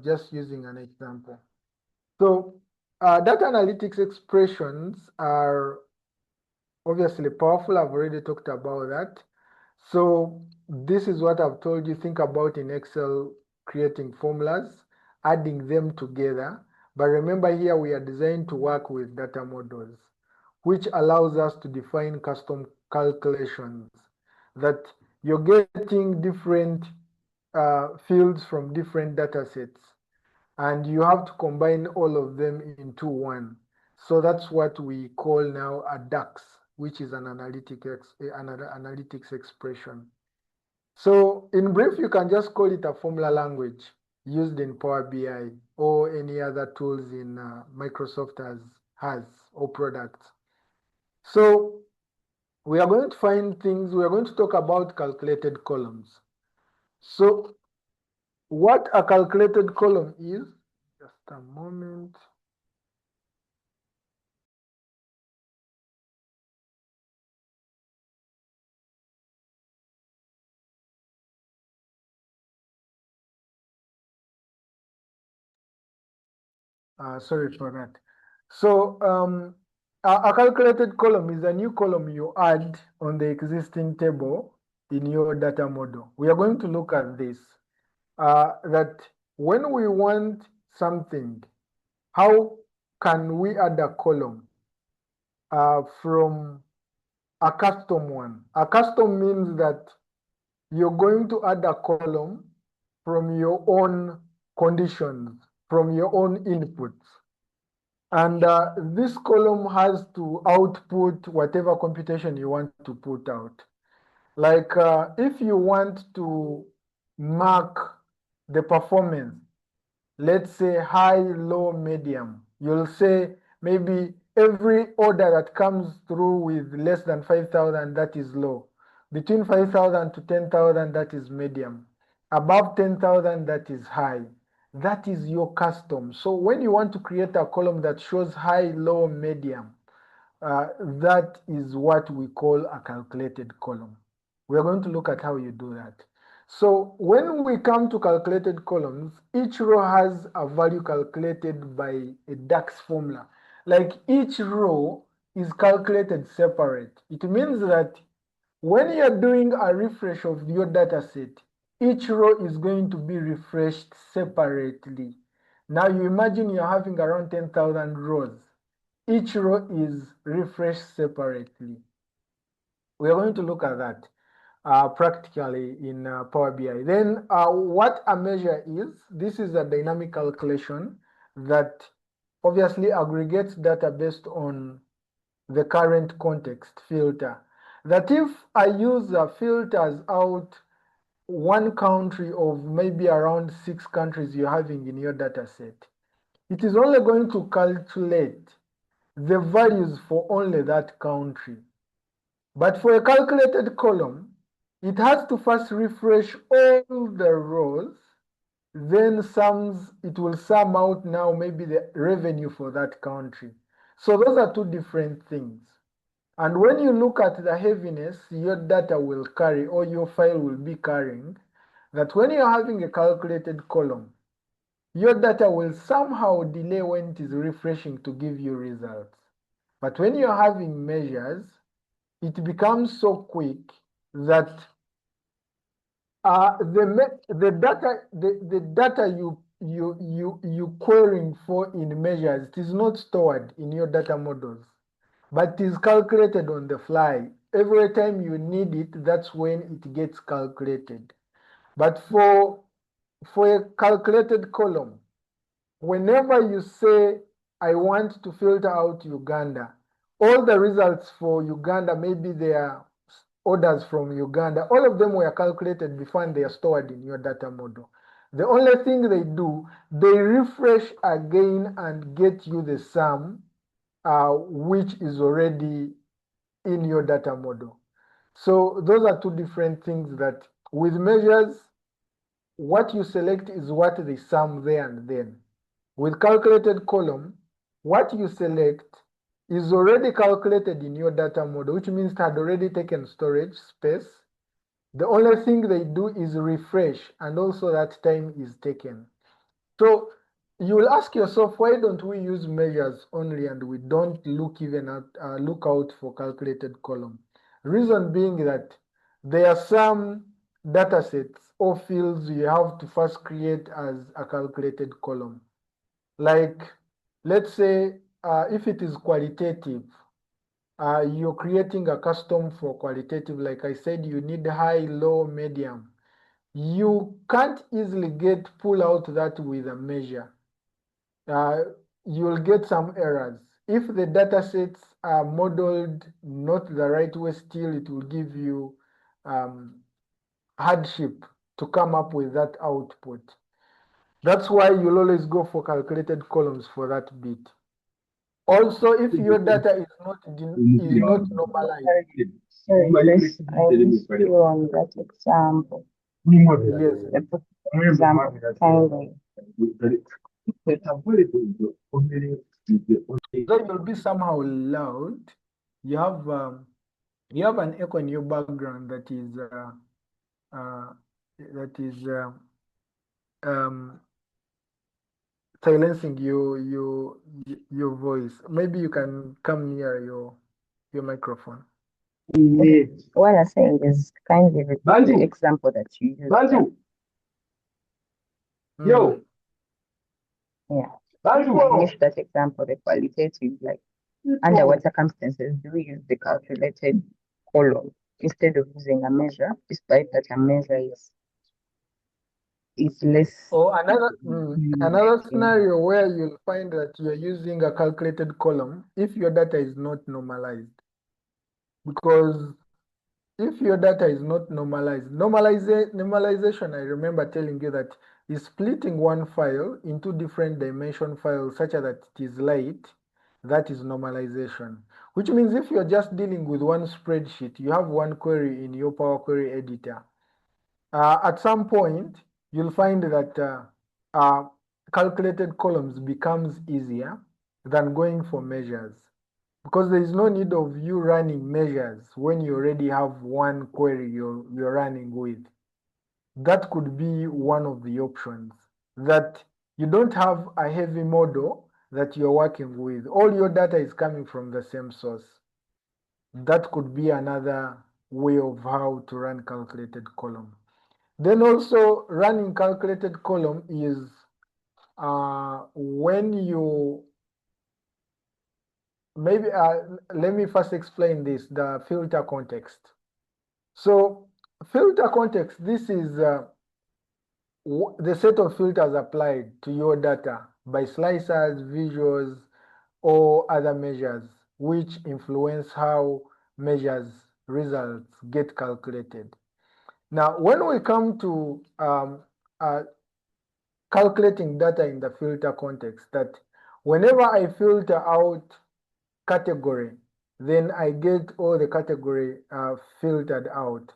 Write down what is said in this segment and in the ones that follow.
just using an example. So data analytics expressions are obviously powerful. I've already talked about that. So this is what I've told you. Think about in Excel creating formulas, adding them together. But remember here we are designed to work with data models, which allows us to define custom calculations that you're getting different fields from different data sets, and you have to combine all of them into one. So that's what we call now a DAX, which is an analytics expression. So in brief, you can just call it a formula language used in Power BI or any other tools in Microsoft has or products. So we are going to find things, we are going to talk about calculated columns. So what a calculated column is, just a moment. Sorry for that. So a calculated column is a new column you add on the existing table in your data model. We are going to look at this, that when we want something, how can we add a column from a custom one? A custom means that you're going to add a column from your own conditions, from your own inputs. And this column has to output whatever computation you want to put out. Like if you want to mark the performance, let's say high, low, medium, you'll say maybe every order that comes through with less than 5,000, that is low. Between 5,000 to 10,000, that is medium. Above 10,000, that is high. That is your custom. So when you want to create a column that shows high, low, medium, that is what we call a calculated column. We are going to look at how you do that. So when we come to calculated columns, each row has a value calculated by a DAX formula. Like each row is calculated separate. It means that when you're doing a refresh of your data set, each row is going to be refreshed separately. Now you imagine you're having around 10,000 rows. Each row is refreshed separately. We are going to look at that practically in Power BI. Then what a measure is, this is a dynamic calculation that obviously aggregates data based on the current context filter. That if a user filters out one country of maybe around 6 countries you're having in your data set, it is only going to calculate the values for only that country. But for a calculated column, it has to first refresh all the rows, then it will sum out now maybe the revenue for that country. So those are two different things. And when you look at the heaviness your data will carry or your file will be carrying, that when you're having a calculated column, your data will somehow delay when it is refreshing to give you results. But when you're having measures, it becomes so quick that the data you querying for in measures, it is not stored in your data models, but it is calculated on the fly. Every time you need it, that's when it gets calculated. But for a calculated column, whenever you say, I want to filter out Uganda, all the results for Uganda, maybe they are orders from Uganda, all of them were calculated before and they are stored in your data model. The only thing they do, they refresh again and get you the sum, which is already in your data model. So those are two different things that with measures, what you select is what they sum there and then. With calculated column, what you select is already calculated in your data model, which means it had already taken storage space. The only thing they do is refresh, and also that time is taken. So you will ask yourself, why don't we use measures only and we don't look even at look out for calculated column? Reason being that there are some data sets or fields you have to first create as a calculated column. Like, let's say if it is qualitative, you're creating a custom for qualitative. Like I said, you need high, low, medium. You can't easily pull out that with a measure. You'll get some errors. If the data sets are modeled not the right way, still it will give you hardship to come up with that output. That's why you'll always go for calculated columns for that bit. Also, if your data is not normalized. Sorry, Chris, I missed you on that example. Yes. Example, kindly. So you'll be somehow loud. You have an echo in your background that is uh, um, silencing your voice. Maybe you can come near your microphone. Okay. What I'm saying is kindly repeat the example that you used. Yo. Yeah. I finished that example, the qualitative, like under what circumstances do we use the calculated column instead of using a measure, despite that a measure is less. Or another scenario where you'll find that you're using a calculated column if your data is not normalized. Because if your data is not normalized, normalization, I remember telling you that is splitting one file into different dimension files such that it is light. That is normalization, which means if you're just dealing with one spreadsheet, you have one query in your Power Query editor. At some point, you'll find that calculated columns becomes easier than going for measures, because there is no need of you running measures when you already have one query you're running with. That could be one of the options, that you don't have a heavy model that you're working with. All your data is coming from the same source. That could be another way of how to run calculated column. Then also running calculated column is when you maybe let me first explain this, the filter context. So filter context, this is the set of filters applied to your data by slicers, visuals, or other measures which influence how measures results get calculated. Now, when we come to calculating data in the filter context, that whenever I filter out category, then I get all the category filtered out.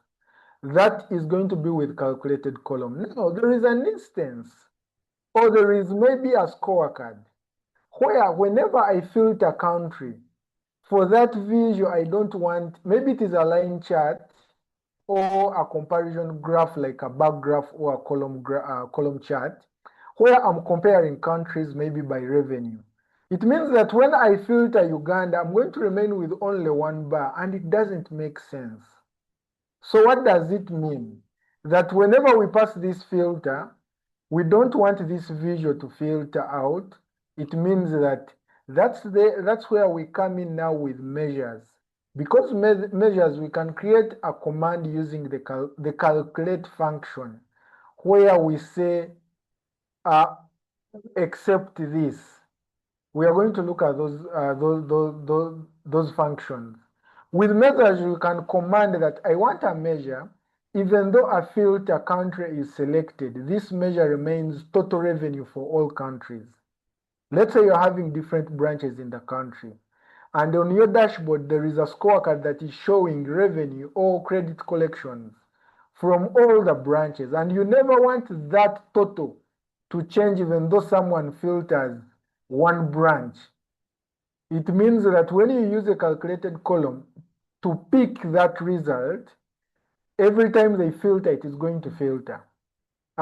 That is going to be with calculated column. Now, there is an instance, or there is maybe a scorecard, where whenever I filter country, for that visual, I don't want, maybe it is a line chart or a comparison graph like a bar graph or a column chart, where I'm comparing countries maybe by revenue. It means that when I filter Uganda, I'm going to remain with only one bar, and it doesn't make sense. So what does it mean? That whenever we pass this filter, we don't want this visual to filter out. It means that that's where we come in now with measures. Because measures, we can create a command using the calculate function, where we say except this. We are going to look at those functions. With measures, you can command that I want a measure, even though a filter country is selected, this measure remains total revenue for all countries. Let's say you're having different branches in the country, and on your dashboard, there is a scorecard that is showing revenue or credit collections from all the branches, and you never want that total to change even though someone filters one branch. It means that when you use a calculated column to pick that result, every time they filter, it is going to filter.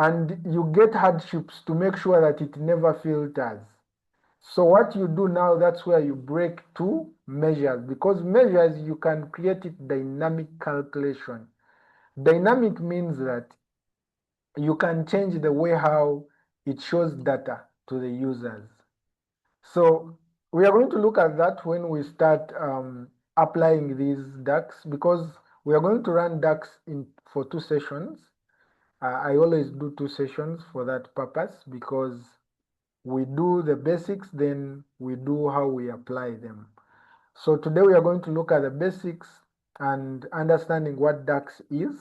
and you get hardships to make sure that it never filters. So what you do now, that's where you break to measures, because measures, you can create it dynamic calculation. Dynamic means that you can change the way how it shows data to the users. So we are going to look at that when we start applying these DAX, because we are going to run DAX for 2 sessions. I always do 2 sessions for that purpose, because we do the basics, then we do how we apply them. So today we are going to look at the basics and understanding what DAX is.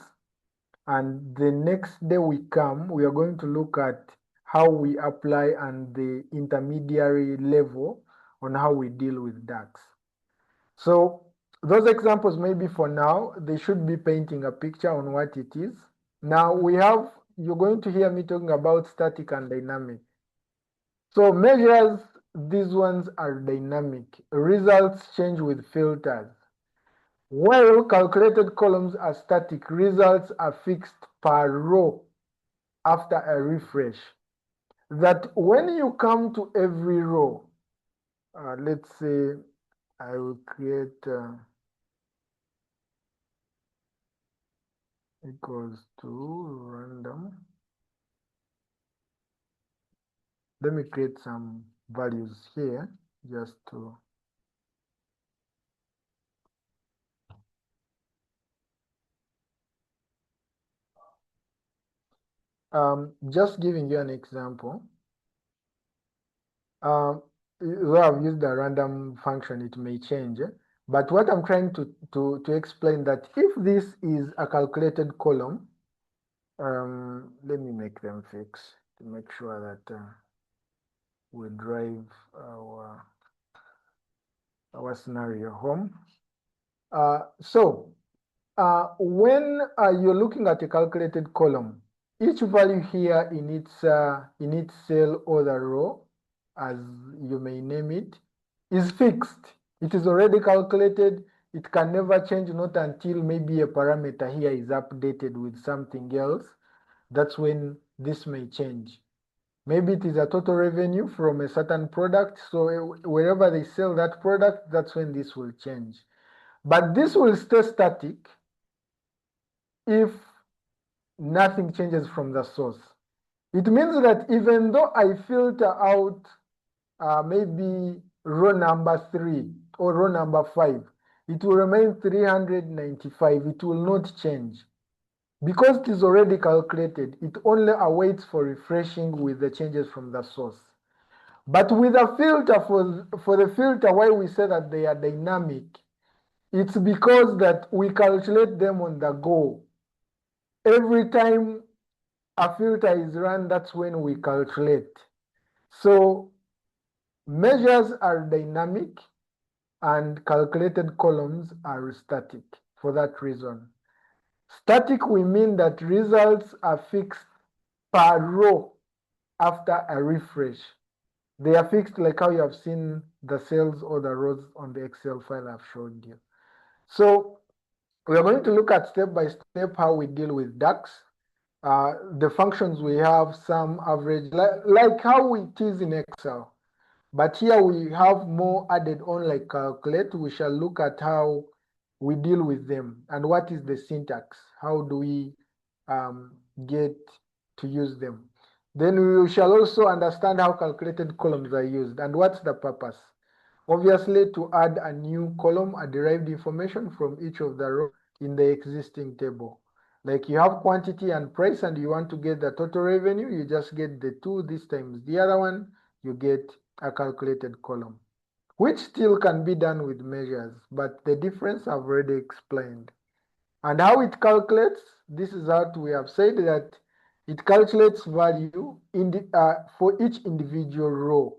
And the next day we are going to look at how we apply and the intermediary level on how we deal with DAX. So those examples, maybe for now, they should be painting a picture on what it is. Now you're going to hear me talking about static and dynamic. So measures, these ones are dynamic. Results change with filters. While calculated columns are static, results are fixed per row after a refresh. That when you come to every row, let's say I will create equals to random. Let me create some values here just to just giving you an example. Where I've used a random function, it may change. But what I'm trying to explain, that if this is a calculated column, let me make them fix to make sure that we drive our scenario home. So when you're looking at a calculated column, each value here in its cell or the row, as you may name it, is fixed. It is already calculated. It can never change, not until maybe a parameter here is updated with something else. That's when this may change. Maybe it is a total revenue from a certain product. So wherever they sell that product, that's when this will change. But this will stay static if nothing changes from the source. It means that even though I filter out maybe row number 3 or row number 5, it will remain 395. It will not change. Because it is already calculated, it only awaits for refreshing with the changes from the source. But with a filter, for the filter, why we say that they are dynamic, it's because that we calculate them on the go. Every time a filter is run, that's when we calculate. So measures are dynamic and calculated columns are static for that reason. Static, we mean that results are fixed per row after a refresh. They are fixed like how you have seen the cells or the rows on the Excel file I've showed you. So we are going to look at step by step how we deal with DAX. The functions we have, sum, average, like how it is in Excel. But here we have more added on, like calculate. We shall look at how we deal with them and what is the syntax. How do we get to use them? Then we shall also understand how calculated columns are used and what's the purpose. Obviously, to add a new column, a derived information from each of the rows in the existing table. Like you have quantity and price and you want to get the total revenue, you just get the 2 this times the other one, you get a calculated column, which still can be done with measures, but the difference I've already explained. And how it calculates, this is how we have said that it calculates value in for each individual row.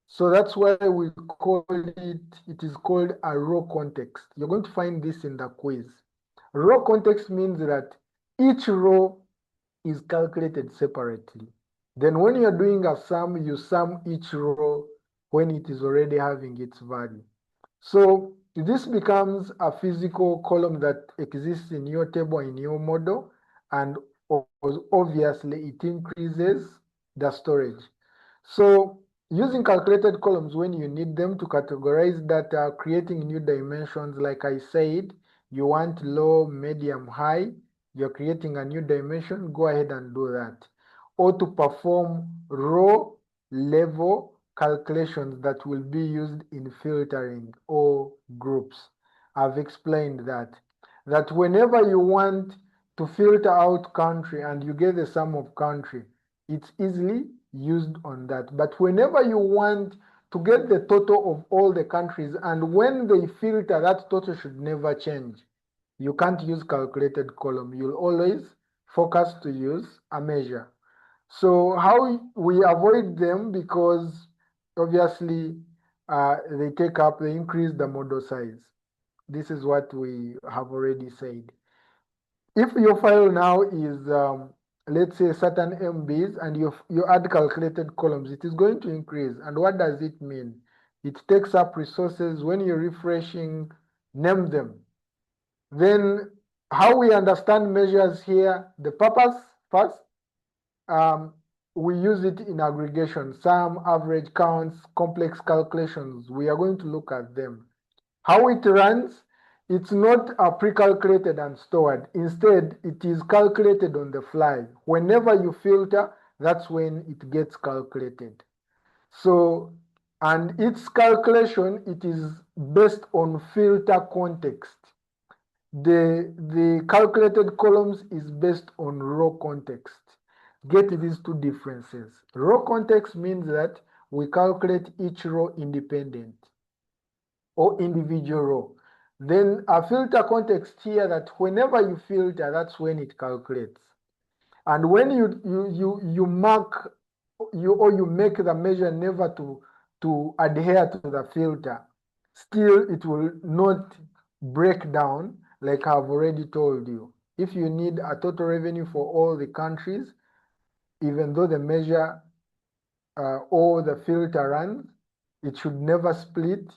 So that's why we call it is called a row context. You're going to find this in the quiz. Row context means that each row is calculated separately. Then when you're doing a sum, you sum each row when it is already having its value. So this becomes a physical column that exists in your table, in your model, and obviously it increases the storage. So using calculated columns when you need them to categorize data, creating new dimensions, like I said, you want low, medium, high, you're creating a new dimension, go ahead and do that. Or to perform row level calculations that will be used in filtering or groups. I've explained that whenever you want to filter out country and you get the sum of country, it's easily used on that. But whenever you want to get the total of all the countries, and when they filter, that total should never change, you can't use calculated column. You'll always focus to use a measure. So how we avoid them, because obviously they increase the model size. This is what we have already said. If your file now is, let's say, certain MBs, and you add calculated columns, it is going to increase. And what does it mean? It takes up resources. When you're refreshing, name them. Then how we understand measures here, the purpose first, we use it in aggregation, sum, average, counts, complex calculations. We are going to look at them. How it runs, it's not pre-calculated and stored. Instead, it is calculated on the fly. Whenever you filter, that's when it gets calculated. So, and its calculation, it is based on filter context. The calculated columns is based on row context. Get these two differences. Row context means that we calculate each row independent or individual row. Then a filter context here, that whenever you filter, that's when it calculates. And when you mark you make the measure never to adhere to the filter, still it will not break down, like I've already told you. If you need a total revenue for all the countries, even though the measure or the filter runs, it should never split.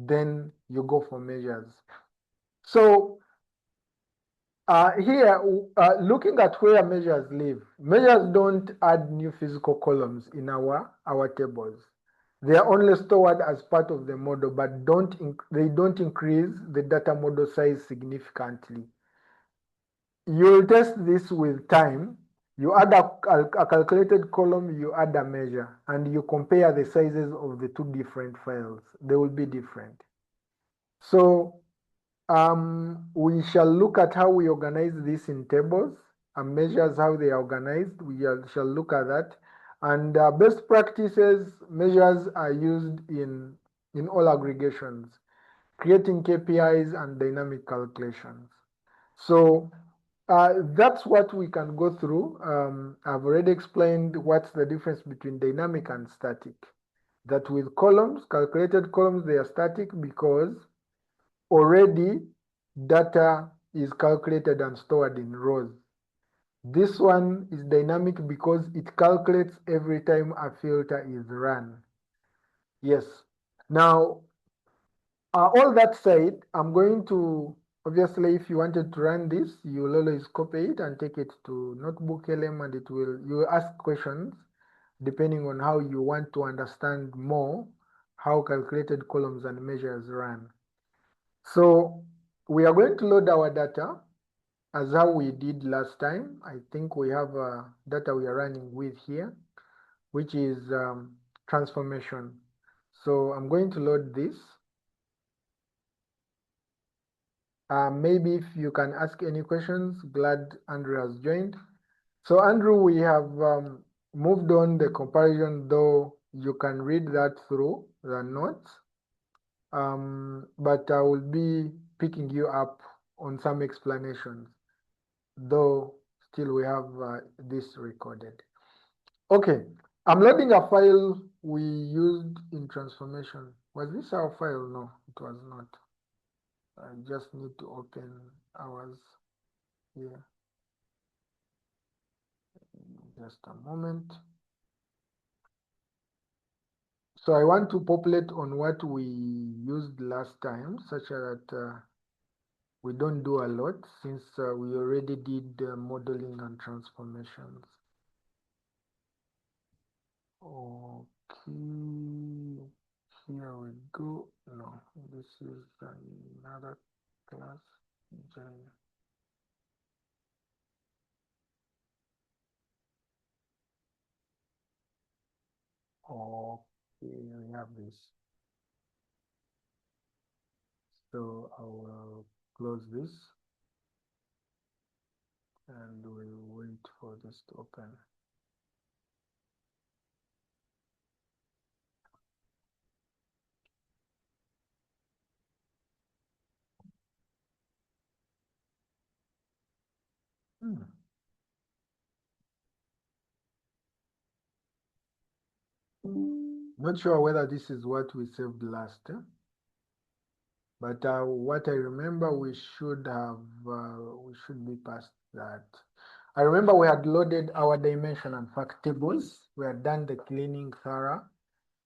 Then you go for measures. So here, looking at where measures live, measures don't add new physical columns in our tables. They are only stored as part of the model, but they don't increase the data model size significantly. You'll test this with time. You add a calculated column, you add a measure, and you compare the sizes of the two different files. They will be different. So we shall look at how we organize this in tables and measures, how they are organized. We shall look at that. And best practices, measures are used in all aggregations, creating KPIs and dynamic calculations. So that's what we can go through. I've already explained what's the difference between dynamic and static. That with columns, calculated columns, they are static because already data is calculated and stored in rows. This one is dynamic because it calculates every time a filter is run. Yes. Now, all that said, I'm going to, obviously, if you wanted to run this, you will always copy it and take it to Notebook LM, and you will ask questions depending on how you want to understand more how calculated columns and measures run. So we are going to load our data as how we did last time. I think we have data we are running with here, which is transformation. So I'm going to load this. Maybe if you can ask any questions, glad Andrew has joined. So Andrew, we have moved on the comparison, though you can read that through the notes. But I will be picking you up on some explanations, though still we have this recorded. Okay, I'm loading a file we used in transformation. Was this our file? No, it was not. I just need to open ours here. Just a moment. So I want to populate on what we used last time, such that We don't do a lot since we already did modeling and transformations. Okay, here we go. No, this is another class. Okay, we have this. So I will close this and we'll wait for this to open. Not sure whether this is what we saved last, but what I remember we should be past that. I remember we had loaded our dimension and fact tables. We had done the cleaning thorough,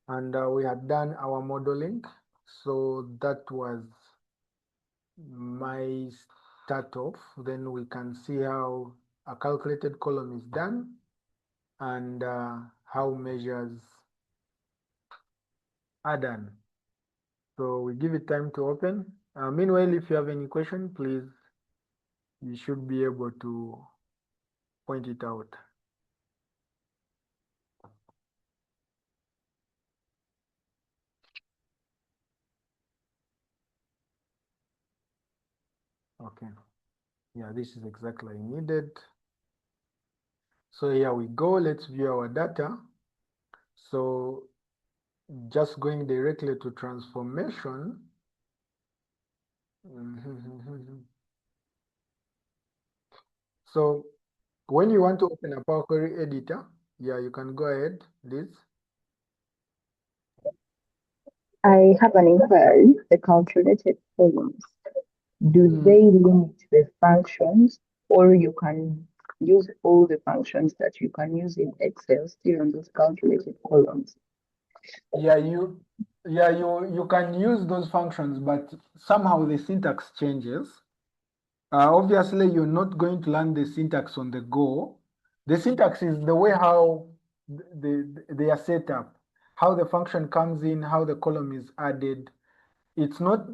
and we had done our modeling. So that was my start off. Then we can see how a calculated column is done and how measures are done. So we give it time to open. Meanwhile, if you have any question, please, you should be able to point it out. Okay. Yeah, this is exactly needed. So here we go. Let's view our data. So just going directly to transformation. So when you want to open a Power Query editor, yeah, you can go ahead, Liz. I have an inquiry. The calculated columns, do they limit the functions, or you can use all the functions that you can use in Excel still on those calculated columns? Yeah, you can use those functions, but somehow the syntax changes. Obviously, you're not going to learn the syntax on the go. The syntax is the way how they are set up, how the function comes in, how the column is added. It's not,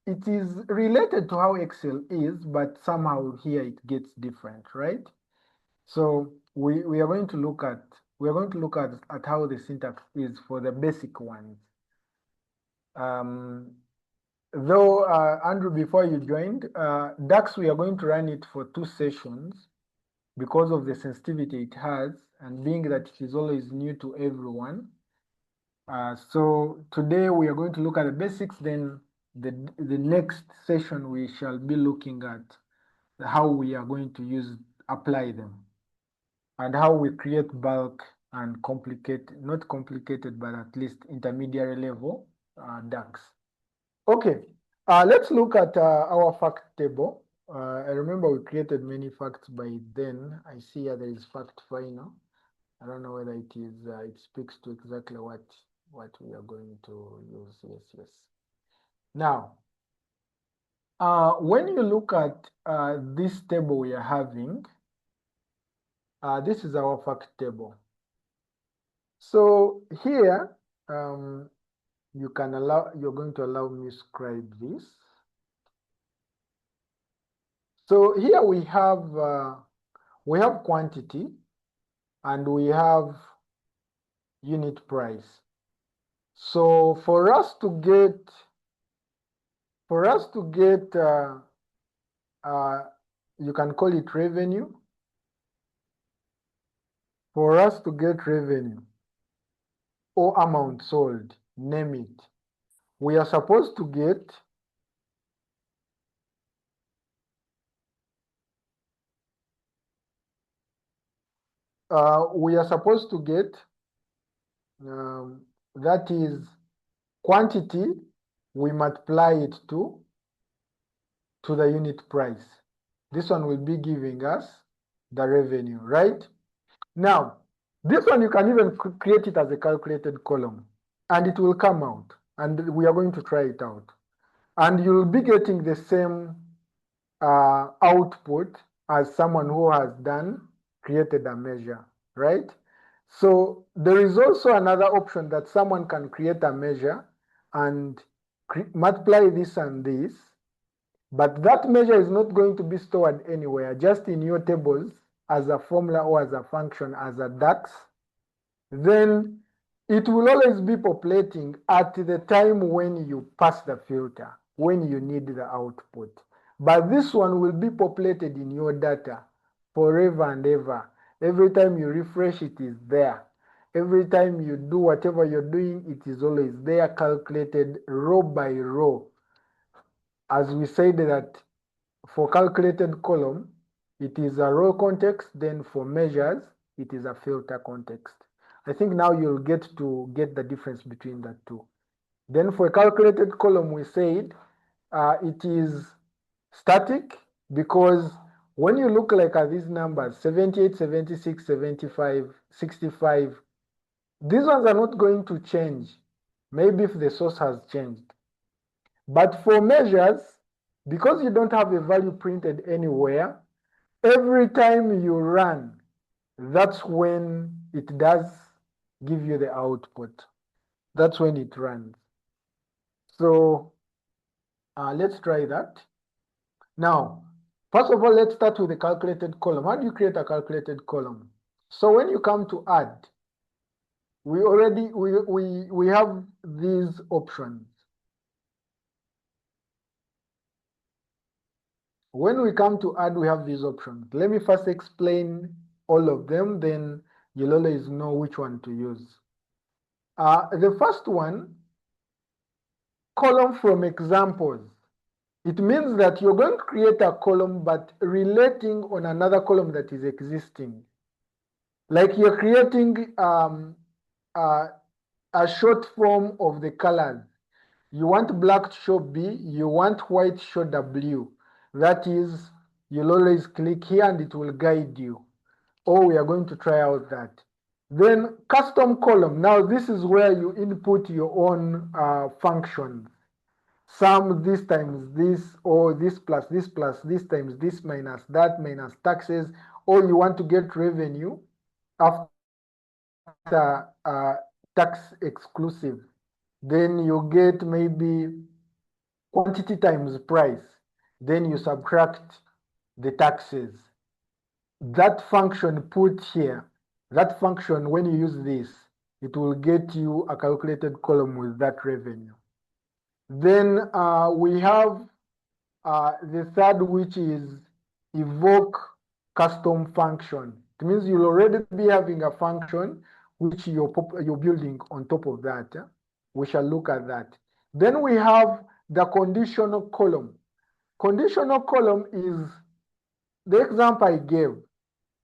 it is related to how Excel is, but somehow here it gets different, right? So we are going to look at how the syntax is for the basic ones. Though Andrew, before you joined, DAX, we are going to run it for 2 sessions because of the sensitivity it has, and being that it is always new to everyone. So today we are going to look at the basics, then the next session we shall be looking at how we are going to apply them, and how we create bulk and not complicated, but at least intermediary level DAX. Okay, let's look at our fact table. I remember we created many facts by then. I see here there is fact final. I don't know whether it is, it speaks to exactly what we are going to use. Yes. Now, when you look at this table we are having, this is our fact table. So here, you're going to allow me to scribe this. So here we have quantity and we have unit price. So for us to get you can call it revenue. For us to get revenue or amount sold, name it, we are supposed to get that is quantity, we multiply it to the unit price. This one will be giving us the revenue, right? Now, this one you can even create it as a calculated column and it will come out, and we are going to try it out. And you'll be getting the same output as someone who has created a measure, right? So there is also another option that someone can create a measure and multiply this and this, but that measure is not going to be stored anywhere, just in your tables as a formula or as a function, as a DAX. Then it will always be populating at the time when you pass the filter, when you need the output. But this one will be populated in your data forever and ever. Every time you refresh, it is there. Every time you do whatever you're doing, it is always there, calculated row by row. As we said that for calculated column, it is a row context, then for measures, it is a filter context. I think now you'll get the difference between the two. Then for a calculated column, we said it is static, because when you look like at these numbers, 78, 76, 75, 65, these ones are not going to change. Maybe if the source has changed. But for measures, because you don't have a value printed anywhere, every time you run, that's when it does give you the output. That's when it runs. So let's try that. Now, first of all, let's start with the calculated column. How do you create a calculated column? So when you come to add, we have these options. When we come to add, we have these options. Let me first explain all of them, then you'll always know which one to use. The first one, column from examples. It means that you're going to create a column but relating on another column that is existing. Like you're creating a short form of the colors. You want black to show B, you want white to show W. That is, you'll always click here and it will guide you. Oh, we are going to try out that. Then custom column. Now this is where you input your own functions. Sum this times this, or this plus this times this minus that minus taxes, or you want to get revenue after tax exclusive. Then you get maybe quantity times price. Then you subtract the taxes. That function put here, that function, when you use this, it will get you a calculated column with that revenue. Then we have the third, which is evoke custom function. It means you'll already be having a function which you're building on top of that. We shall look at that. Then we have the conditional column. Conditional column is the example I gave,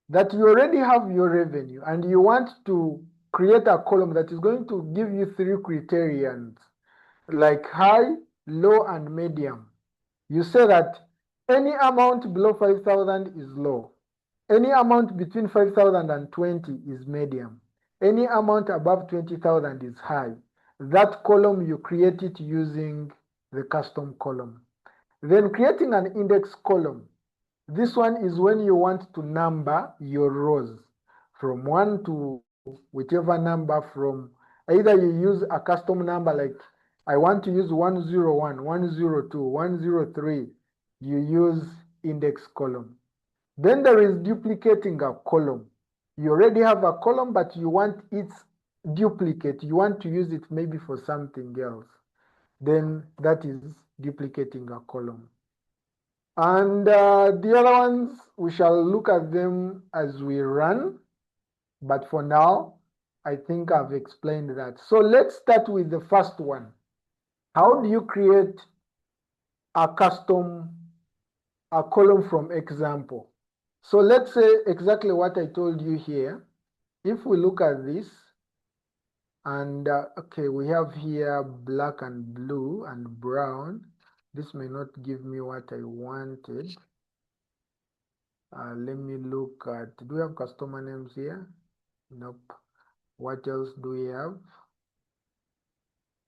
that you already have your revenue and you want to create a column that is going to give you three criterions, like high, low, and medium. You say that any amount below 5,000 is low. Any amount between 5,000 and 20 is medium. Any amount above 20,000 is high. That column, you create it using the custom column. Then creating an index column. This one is when you want to number your rows from 1 to whichever number, from either you use a custom number, like I want to use 101, 102, 103, you use index column. Then there is duplicating a column. You already have a column, but you want its duplicate. You want to use it maybe for something else. Then that is duplicating a column. And the other ones, we shall look at them as we run. But for now, I think I've explained that. So let's start with the first one. How do you create a custom column from example? So let's say exactly what I told you here. If we look at this, and okay, we have here black and blue and brown. This may not give me what I wanted. Let me look at, do we have customer names here? Nope. What else do we have?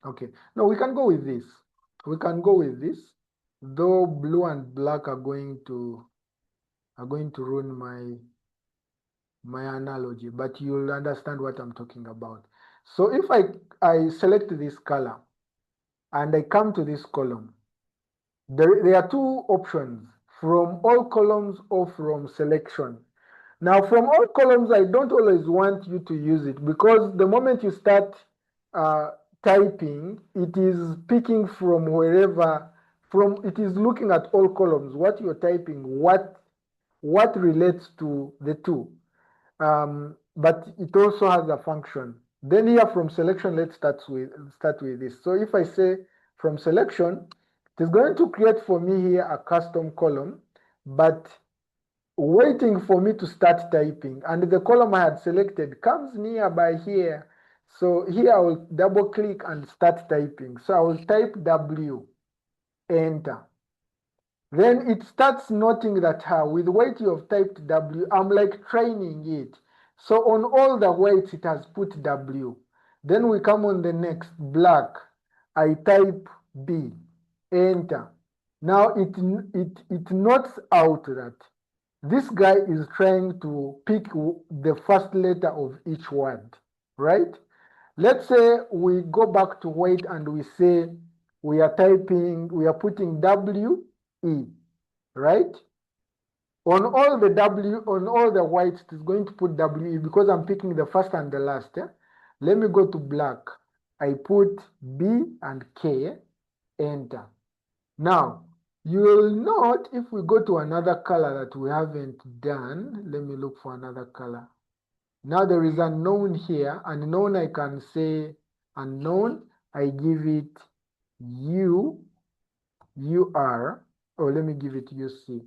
Okay, no, we can go with this. We can go with this. though blue and black are going to ruin my analogy, but you'll understand what I'm talking about. So if I select this color and I come to this column, there are two options: from all columns or from selection. Now, from all columns, I don't always want you to use it, because the moment you start typing, it is picking from wherever, it is looking at all columns, what you're typing, what relates to the two. But it also has a function. Then here from selection, let's start with this. So if I say from selection, it is going to create for me here a custom column, but waiting for me to start typing. And the column I had selected comes nearby here. So here I will double click and start typing. So I will type W, enter. Then it starts noting that with weight you have typed W, I'm like training it. So on all the weights it has put W. Then we come on the next, black. I type B, enter. Now it notes out that this guy is trying to pick the first letter of each word, right? Let's say we go back to weight and we say we are putting W, E, right? On all the whites, it is going to put WE because I'm picking the first and the last. Let me go to black. I put B and K, enter. Now, you will note if we go to another color that we haven't done, let me look for another color. Now there is unknown here. Unknown, I can say unknown. I give it U, UR, or let me give it UC.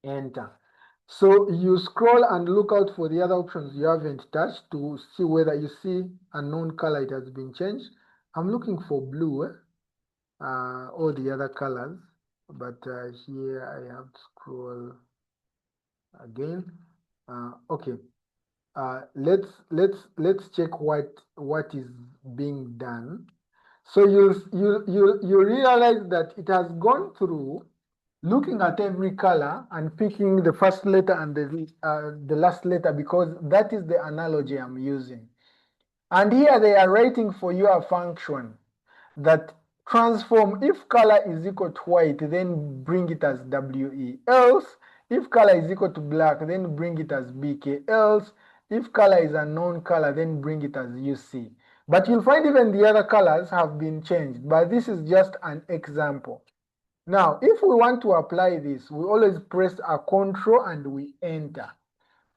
Enter. So you scroll and look out for the other options you haven't touched to see whether you see unknown color, it has been changed. I'm looking for blue, all the other colors, but here I have to scroll again. Okay. Let's check what is being done. So you realize that it has gone through looking at every color and picking the first letter and the last letter, because that is the analogy I'm using. And here they are writing for you a function that transform, if color is equal to white, then bring it as WE. Else, if color is equal to black, then bring it as BK. Else, if color is a known color, then bring it as UC. But you'll find even the other colors have been changed, but this is just an example. Now, if we want to apply this, we always press a control and we enter.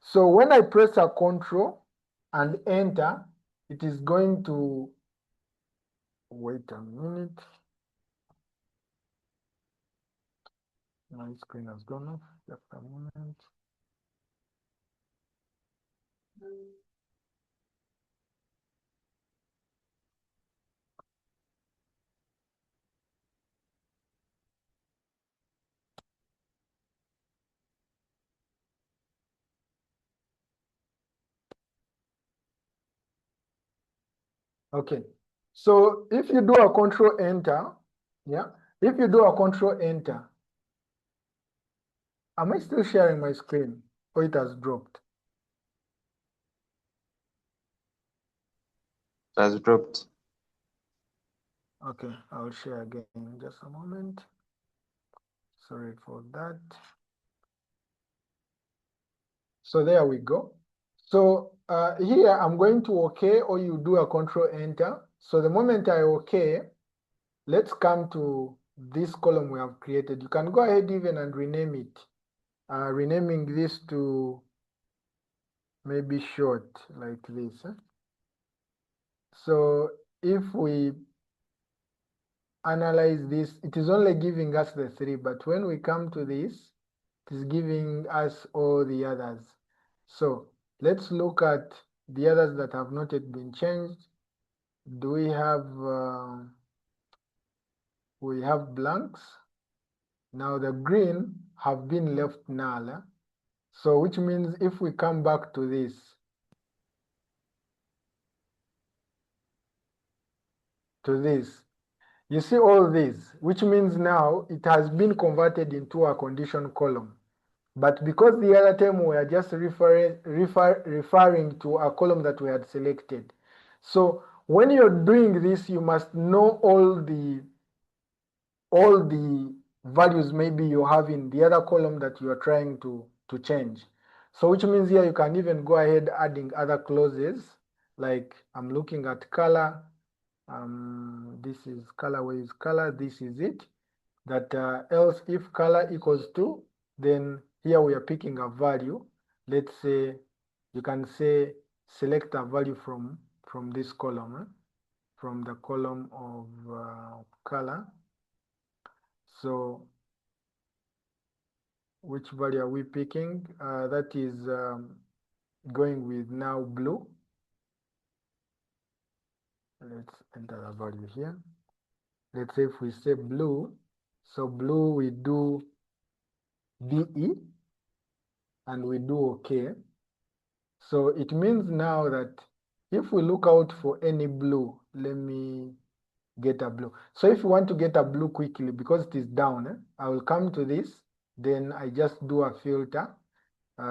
So when I press a control and enter, it is going to, wait a minute. My screen has gone off, just a moment. Okay, so if you do a control enter, yeah, if you do a control enter, am I still sharing my screen or it has dropped? It has dropped. Okay, I'll share again in just a moment. Sorry for that. So there we go. So here I'm going to OK, or you do a control enter. So the moment I OK, let's come to this column we have created. You can go ahead even and rename it. Renaming this to maybe short like this. So if we analyze this, it is only giving us the 3, but when we come to this, it is giving us all the others. So let's look at the others that have not yet been changed. Do we have blanks? Now the green have been left null. So which means if we come back to this, You see all these, which means now it has been converted into a condition column. But because the other time we are just referring to a column that we had selected. So when you're doing this, you must know all the values maybe you have in the other column that you are trying to change. So which means here you can even go ahead adding other clauses, like I'm looking at color. This is color, where is color? This is it. That else if color equals to, then here we are picking a value. Let's say you can say select a value from this column, from the column of color. So which value are we picking? That is going with now blue. Let's enter the value here. Let's say if we say blue, so blue we do DE and we do OK. So it means now that if we look out for any blue, let me get a blue. So if you want to get a blue quickly, because it is down, I will come to this, then I just do a filter.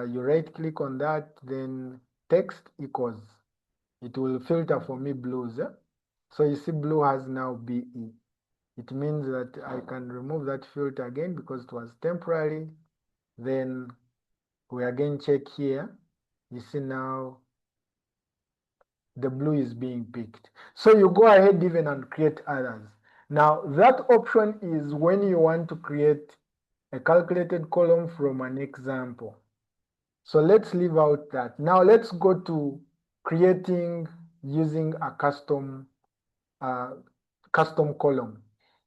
You right click on that, then text equals. It will filter for me blues. So you see blue has now BE. It means that I can remove that filter again because it was temporary. Then we again check here. You see now the blue is being picked. So you go ahead even and create others. Now that option is when you want to create a calculated column from an example. So let's leave out that. Now let's go to creating using a custom column.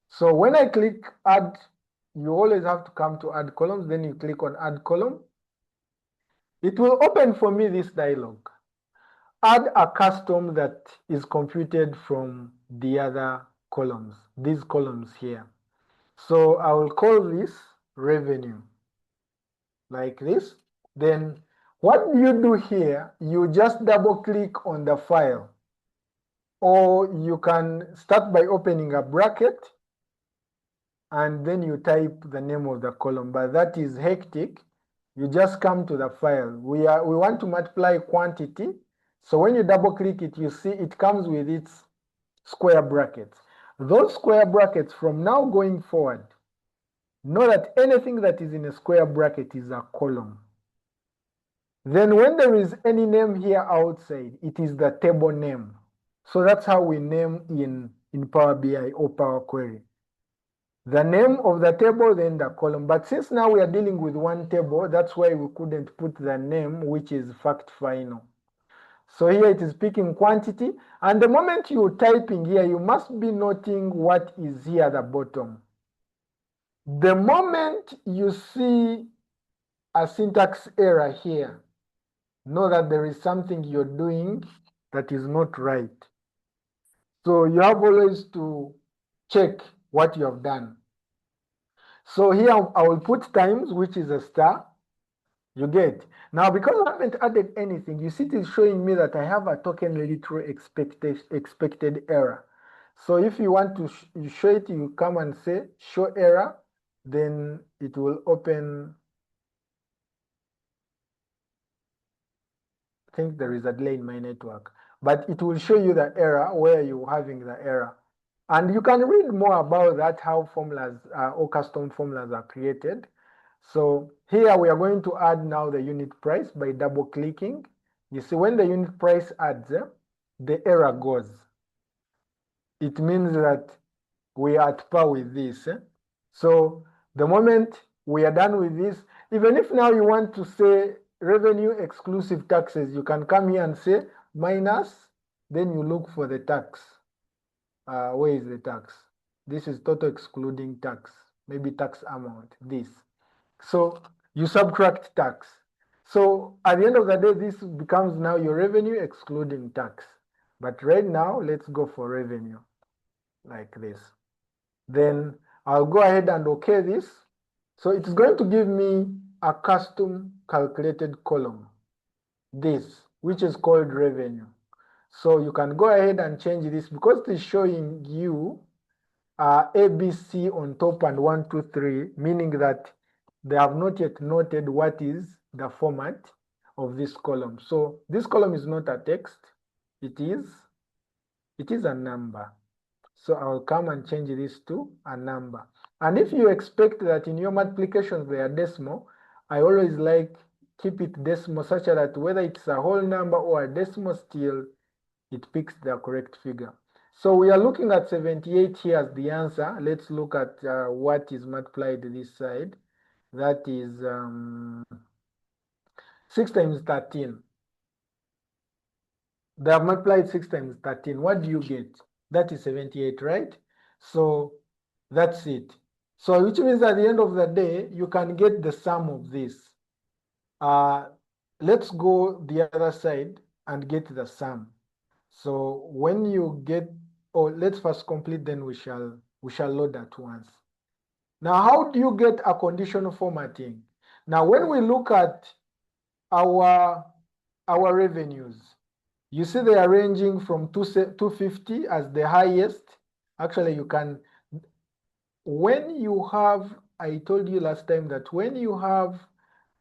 So when I click add, you always have to come to add columns, then you click on add column. It will open for me this dialog. Add a custom that is computed from the other columns, these columns here. So I will call this revenue, like this. Then what you do here, you just double click on the file, or you can start by opening a bracket and then you type the name of the column, but that is hectic. You just come to the file. We want to multiply quantity. So when you double click it, you see it comes with its square brackets. Those square brackets from now going forward, know that anything that is in a square bracket is a column. Then when there is any name here outside, it is the table name. So that's how we name in Power BI or Power Query. The name of the table, then the column. But since now we are dealing with one table, that's why we couldn't put the name, which is fact final. So here it is picking quantity. And the moment you're typing here, you must be noting what is here at the bottom. The moment you see a syntax error here, know that there is something you're doing that is not right. So you have always to check what you have done. So here I will put times, which is a star. You get. Now, because I haven't added anything, you see it is showing me that I have a token literal expected error. So if you want to show it, you come and say show error, then it will open. I think there is a delay in my network, but it will show you the error where you're having the error. And you can read more about that, how formulas or custom formulas are created. So here we are going to add now the unit price by double clicking. You see when the unit price adds, the error goes. It means that we are at par with this. So the moment we are done with this, even if now you want to say revenue exclusive taxes, you can come here and say minus, then you look for the tax. Where is the tax? This is total excluding tax, maybe tax amount, this. So you subtract tax. So at the end of the day, this becomes now your revenue excluding tax. But right now, let's go for revenue like this. Then I'll go ahead and OK this. So it's going to give me a custom calculated column, this, which is called revenue. So you can go ahead and change this because it is showing you ABC on top and 1, 2, 3, meaning that they have not yet noted what is the format of this column. So this column is not a text, it is a number. So I'll come and change this to a number. And if you expect that in your multiplications they are decimal, I always like keep it decimal such that whether it's a whole number or a decimal still, it picks the correct figure. So we are looking at 78 here as the answer. Let's look at what is multiplied this side. That is 6 times 13. They have multiplied 6 times 13. What do you get? That is 78, right? So that's it. So which means at the end of the day, you can get the sum of this. Let's go the other side and get the sum. So when you get, let's first complete, then we shall load at once. Now, how do you get a conditional formatting? Now, when we look at our revenues, you see they are ranging from 250 as the highest. Actually, you can, when you have, I told you last time that when you have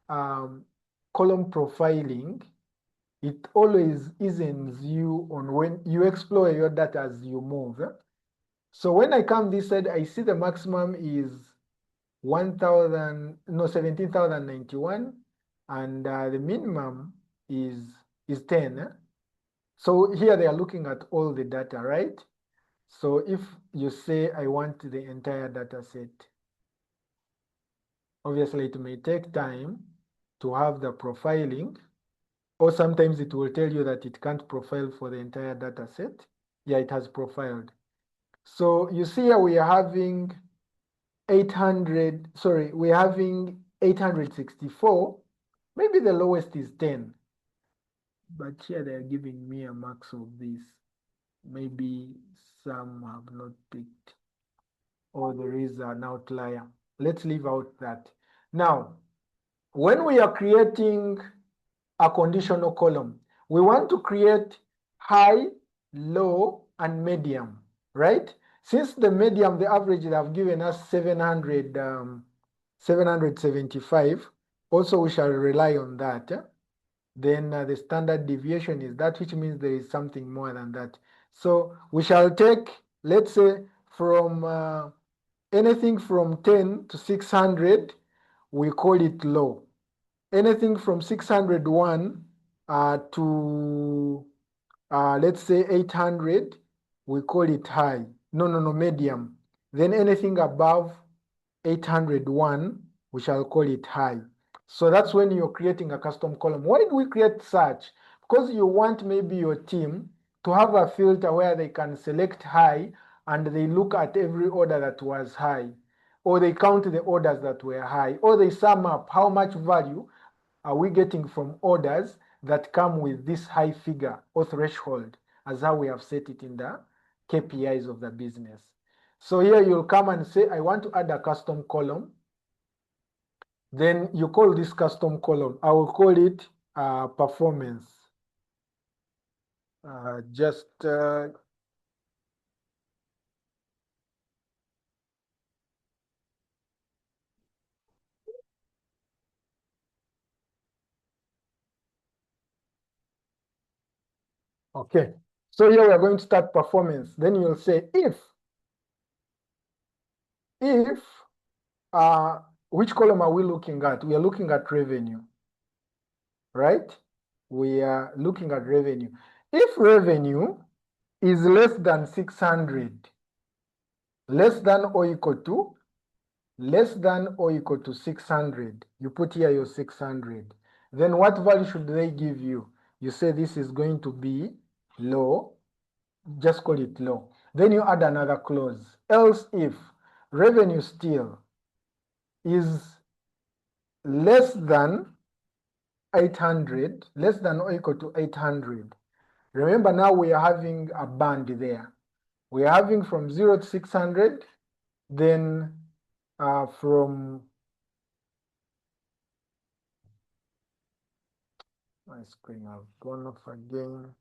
column profiling, it always isn't you on when you explore your data as you move. So when I come this side, I see the maximum is 17,091, and the minimum is 10. So here they are looking at all the data, right? So if you say I want the entire data set, obviously it may take time to have the profiling, or sometimes it will tell you that it can't profile for the entire data set. Yeah, it has profiled. So you see here we are having 864. Maybe the lowest is 10. But here they are giving me a max of this. Maybe some have not picked, or there is an outlier. Let's leave out that. Now, when we are creating a conditional column, we want to create high, low, and medium, right? Since the medium, the average they have given us 775, also we shall rely on that. Then the standard deviation is that, which means there is something more than that. So we shall take, let's say, from anything from 10 to 600, we call it low. Anything from 601 to let's say 800, we call it high. No, medium. Then anything above 801, we shall call it high. So that's when you're creating a custom column. Why do we create such? Because you want maybe your team to have a filter where they can select high and they look at every order that was high, or they count the orders that were high, or they sum up how much value are we getting from orders that come with this high figure or threshold, as how we have set it in the KPIs of the business. So here you'll come and say, I want to add a custom column. Then you call this custom column. I will call it performance. Okay. So here we are going to start performance. Then you'll say if which column are we looking at? We are looking at revenue, right? We are looking at revenue. If revenue is less than 600, less than or equal to 600, you put here your 600. Then what value should they give you? You say this is going to be low, just call it low. Then you add another clause. Else if revenue still is less than 800, less than or equal to 800. Remember now we are having a band there. We are having from 0 to 600, then from my screen has gone off again.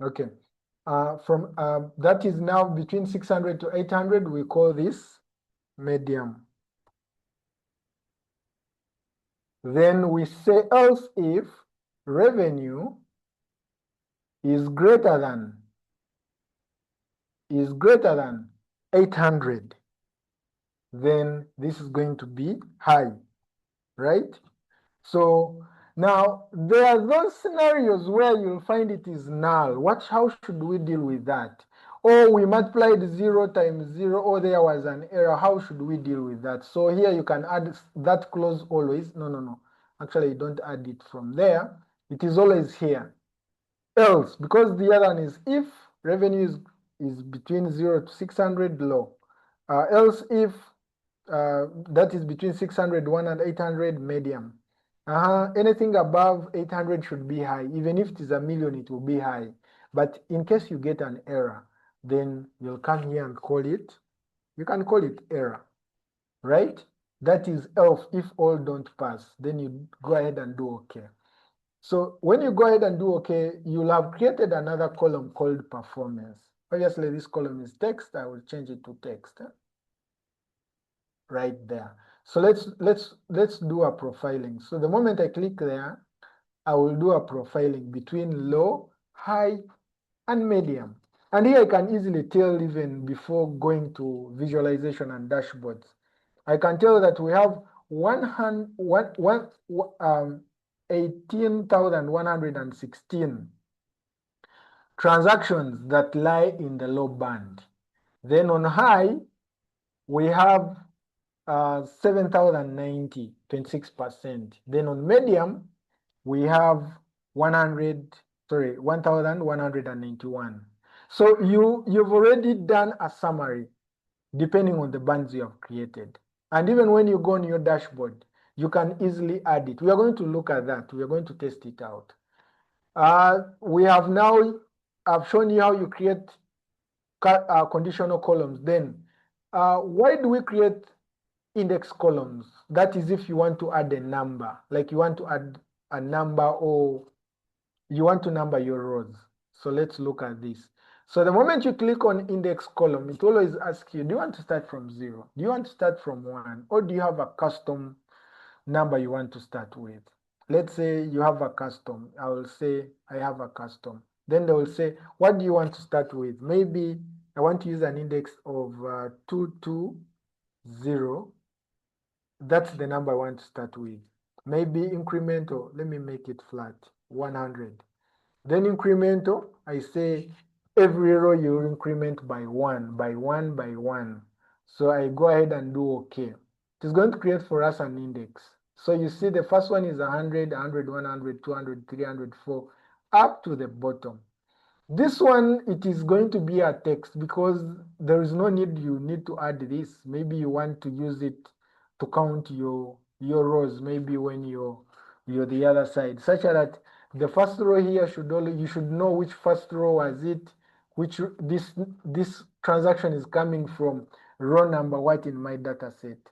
Okay. From that is now between 600 to 800, we call this medium. Then we say else if revenue is greater than 800, then this is going to be high, right? So now there are those scenarios where you'll find it is null. How should we deal with that? Or we multiplied 0 times 0, or there was an error. How should we deal with that? So here you can add that clause always. No. Actually, you don't add it from there. It is always here. Else, because the other one is if revenue is between 0 to 600, low. Else if that is between 600, 1 and 800, medium. Anything above 800 should be high. Even if it is a million, it will be high. But in case you get an error, then you'll come here and call it, you can call it error, right? That is else if all don't pass. Then you go ahead and do okay. So when you go ahead and do okay, you'll have created another column called performance. Obviously, this column is text. I will change it to text right there. So let's do a profiling. So the moment I click there, I will do a profiling between low, high, and medium. And here I can easily tell even before going to visualization and dashboards. I can tell that we have 18,116 transactions that lie in the low band. Then on high, we have 7,090, 26%. Then on medium, we have 1,191. So you've already done a summary depending on the bands you have created. And even when you go on your dashboard, you can easily add it. We are going to look at that. We are going to test it out. We have now, I've shown you how you create conditional columns. Then why do we create index columns? That is if you want to add a number, like you want to add a number or you want to number your rows. So let's look at this. So the moment you click on index column, it always asks you, do you want to start from 0? Do you want to start from 1? Or do you have a custom number you want to start with? Let's say you have a custom. I will say I have a custom. Then they will say, what do you want to start with? Maybe I want to use an index of 220. That's the number I want to start with. Maybe incremental, let me make it flat, 100. Then incremental, I say every row you increment by 1, by 1, by 1. So I go ahead and do okay. It is going to create for us an index. So you see the first one is 100, 100, 100, 200, 300, 4, up to the bottom. This one, it is going to be a text because there is no need you need to add this. Maybe you want to use it to count your rows, maybe when you're the other side, such that the first row here you should know which first row was it, which this transaction is coming from row number what in my data set.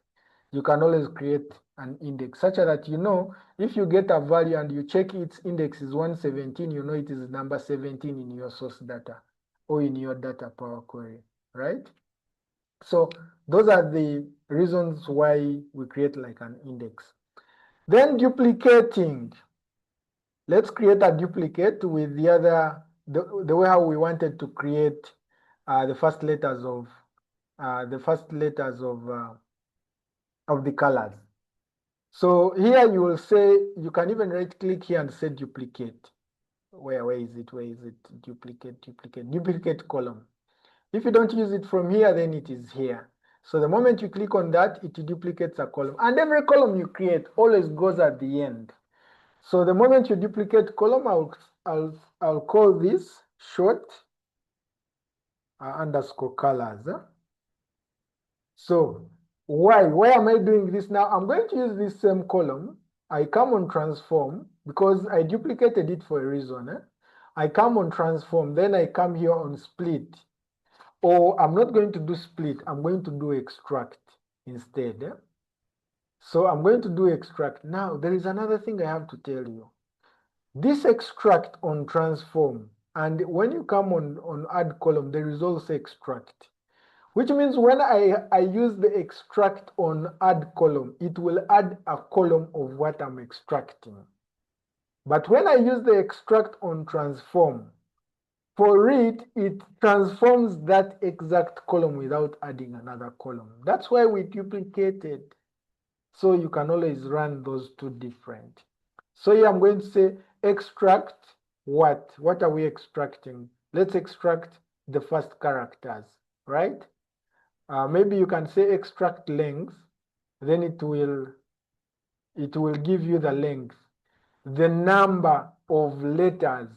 You can always create an index such that you know if you get a value and you check its index is 117, you know it is number 17 in your source data or in your data Power Query, right? So those are the reasons why we create like an index. Then duplicating. Let's create a duplicate with the other, the way how we wanted to create the first letters of the colors. So here you will say, you can even right click here and say duplicate. Where is it? Duplicate column. If you don't use it from here, then it is here. So the moment you click on that, it duplicates a column. And every column you create always goes at the end. So the moment you duplicate column, I'll call this short underscore colors. So why am I doing this now? I'm going to use this same column. I come on transform because I duplicated it for a reason. I come on transform, then I come here on split. Or I'm not going to do split, I'm going to do extract instead. So I'm going to do extract. Now, there is another thing I have to tell you. This extract on transform, And when you come on add column, there is also extract, which means when I use the extract on add column, it will add a column of what I'm extracting. But when I use the extract on transform, for it transforms that exact column without adding another column. That's why we duplicated. So you can always run those two different. So here I'm going to say extract what? What are we extracting? Let's extract the first characters, right? Maybe you can say extract length, then it will give you the length, the number of letters,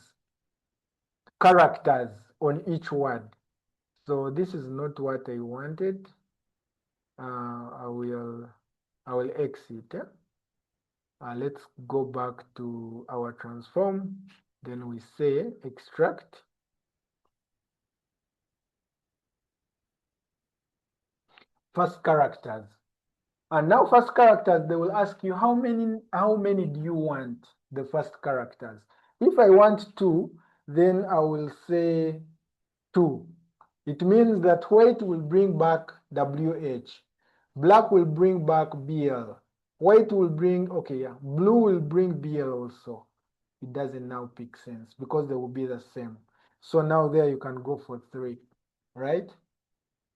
characters on each word. So this is not what I wanted. I will exit. Let's go back to our transform. Then we say extract. First characters. And now first characters, they will ask you how many do you want the first characters? If I want 2, then I will say 2. It means that white will bring back WH, black will bring back BL, white will bring, okay, yeah, blue will bring BL also. It doesn't now make sense because they will be the same. So now there you can go for 3, right?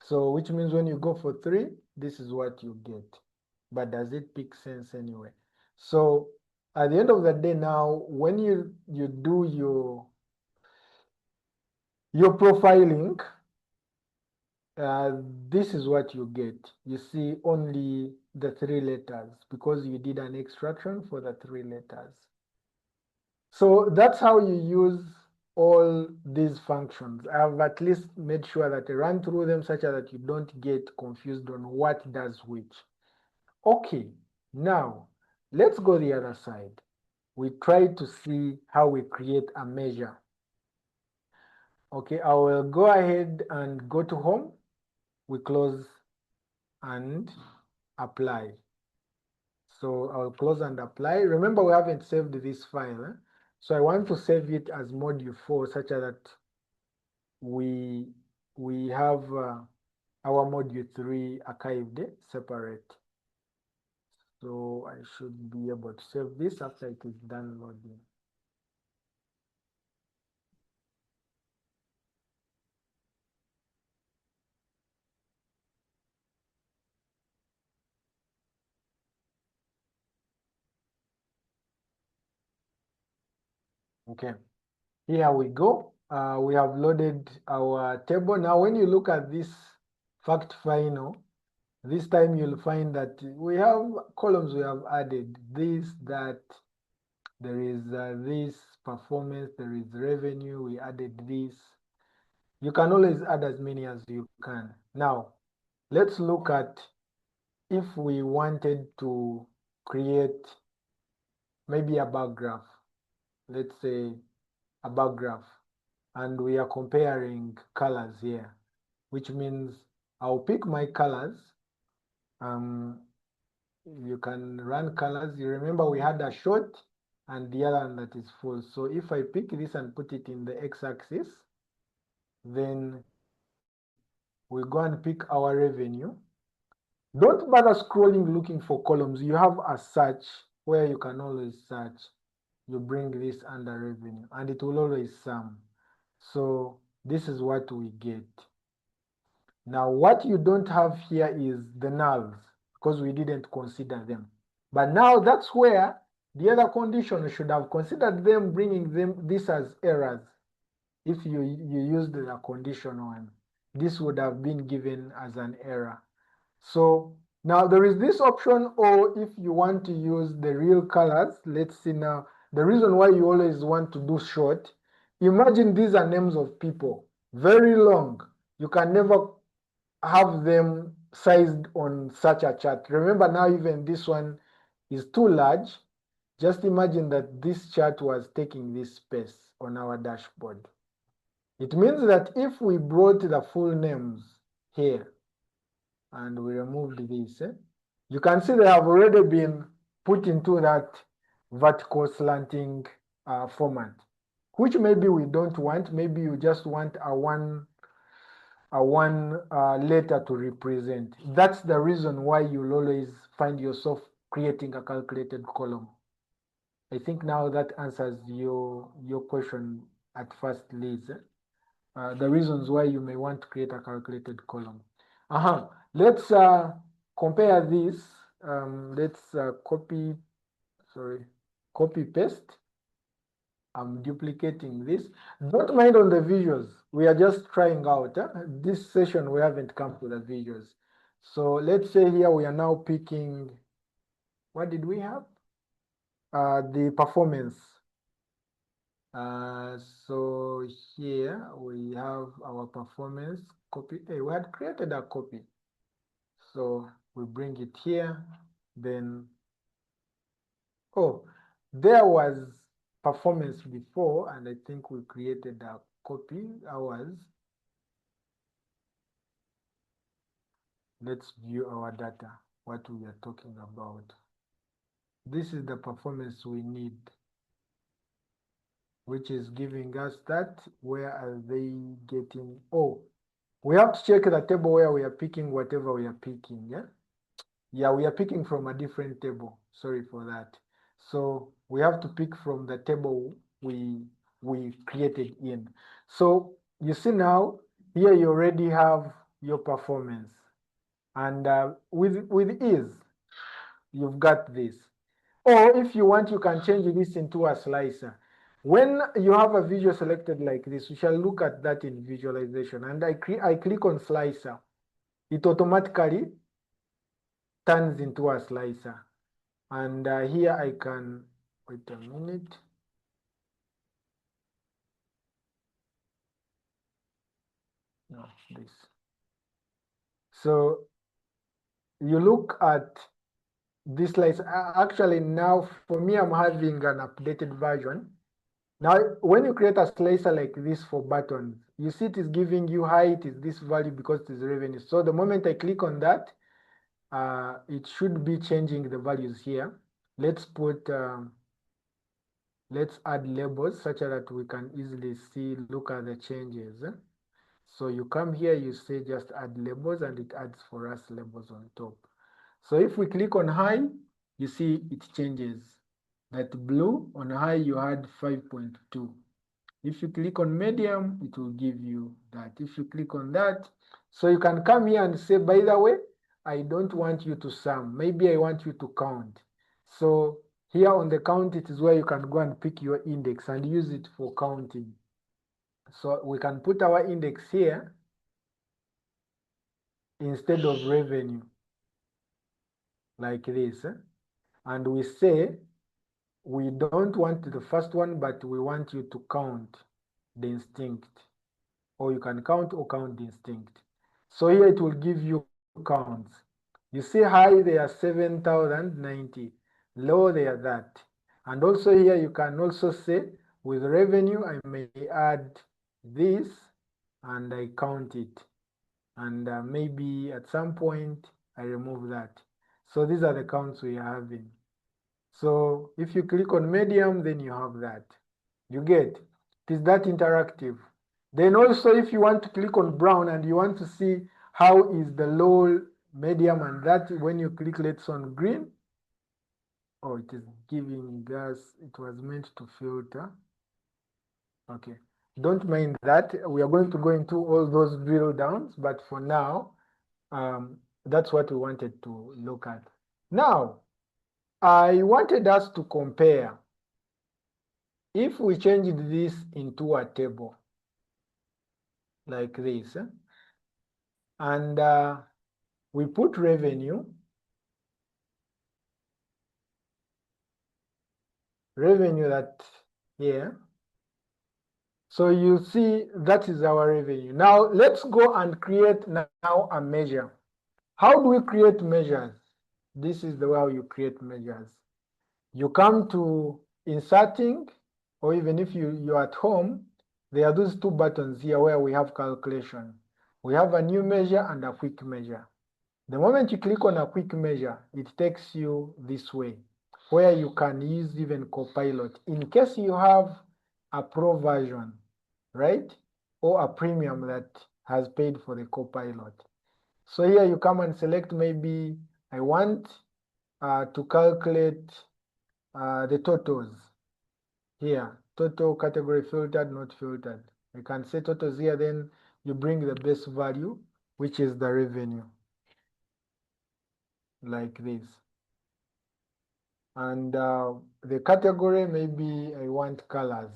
So which means when you go for 3, this is what you get. But does it make sense anyway? So at the end of the day now, when you do your profiling, this is what you get. You see only the 3 letters because you did an extraction for the 3 letters. So that's how you use all these functions. I've at least made sure that I run through them such that you don't get confused on what does which. Okay, now let's go the other side. We try to see how we create a measure. Okay, I will go ahead and go to home. We close and apply. So I'll close and apply. Remember, we haven't saved this file. So I want to save it as module 4 such that we have our module 3 archived separate. So I should be able to save this after it is done loading. Okay, here we go. We have loaded our table. Now, when you look at this fact final, this time you'll find that we have columns we have added. This, that, there is this performance, there is revenue, we added this. You can always add as many as you can. Now, let's look at if we wanted to create maybe a bar graph. Let's say a bar graph. And we are comparing colors here, which means I'll pick my colors. You can run colors. You remember we had a short and the other one that is full. So if I pick this and put it in the x-axis, then we go and pick our revenue. Don't bother scrolling looking for columns. You have a search where you can always search. You bring this under revenue and it will always sum. So this is what we get. Now what you don't have here is the nulls because we didn't consider them. But now that's where the other condition should have considered them, bringing this as errors. If you used the conditional one, this would have been given as an error. So now there is this option, or if you want to use the real colors, let's see now, the reason why you always want to do short, imagine these are names of people, very long. You can never have them sized on such a chart. Remember now even this one is too large. Just imagine that this chart was taking this space on our dashboard. It means that if we brought the full names here and we removed this, you can see they have already been put into that vertical slanting format. which maybe we don't want. Maybe you just want a one letter to represent. That's the reason why you'll always find yourself creating a calculated column. I think now that answers your question at first, Liz. The reasons why you may want to create a calculated column. Let's compare this. Let's copy paste. I'm duplicating this. Don't mind on the visuals. We are just trying out. This session, we haven't come to the visuals. So let's say here we are now picking, what did we have? The performance. So here we have our performance copy. Hey, we had created a copy. So we bring it here, then, oh, there was performance before, and I think we created a copy ours. Let's view our data, what we are talking about. This is the performance we need, which is giving us that. Where are they getting? Oh, we have to check the table where we are picking whatever we are picking. Yeah, we are picking from a different table. Sorry for that. So we have to pick from the table we created in. So you see now, here you already have your performance. And with ease, you've got this. Or if you want, you can change this into a slicer. When you have a visual selected like this, we shall look at that in visualization. And I click on slicer. It automatically turns into a slicer. And here I can, wait a minute. No, this. So you look at this slicer. Actually, now for me, I'm having an updated version. Now, when you create a slicer like this for buttons, you see it is giving you height is this value because it is revenue. So the moment I click on that, it should be changing the values here. Let's put, let's add labels such that we can easily see, look at the changes. So you come here, you say just add labels, and it adds for us labels on top. So if we click on high, you see it changes. That blue on high, you had 5.2. If you click on medium, it will give you that. If you click on that, so you can come here and say, by the way, I don't want you to sum. Maybe I want you to count. So here on the count, it is where you can go and pick your index and use it for counting. So we can put our index here instead of revenue, like this. And we say, we don't want the first one, but we want you to count the instinct. Or you can count or count distinct. So here it will give you counts. You see high, they are 7,090. Low, they are that. And also here you can also say, with revenue, I may add this and I count it. And maybe at some point, I remove that. So these are the counts we are having. So if you click on medium, then you have that. You get, it is that interactive. Then also if you want to click on brown and you want to see how is the low, medium, and that, when you click let's on green, oh, it is giving us, it was meant to filter. Okay, don't mind that. We are going to go into all those drill downs, but for now, that's what we wanted to look at. Now, I wanted us to compare. If we changed this into a table like this, and we put revenue that here, so you see that is our revenue. Now let's go and create now a measure. How do we create measures? This is the way you create measures. You come to inserting, or even if you're at home, there are those two buttons here where we have calculation. We have a new measure and a quick measure. The moment you click on a quick measure, it takes you this way, where you can use even Copilot. In case you have a pro version, right? Or a premium that has paid for the Copilot. So here you come and select, maybe I want to calculate the totals here, total category filtered, not filtered. I can say totals here, then you bring the base value, which is the revenue, like this. And the category, maybe I want colors.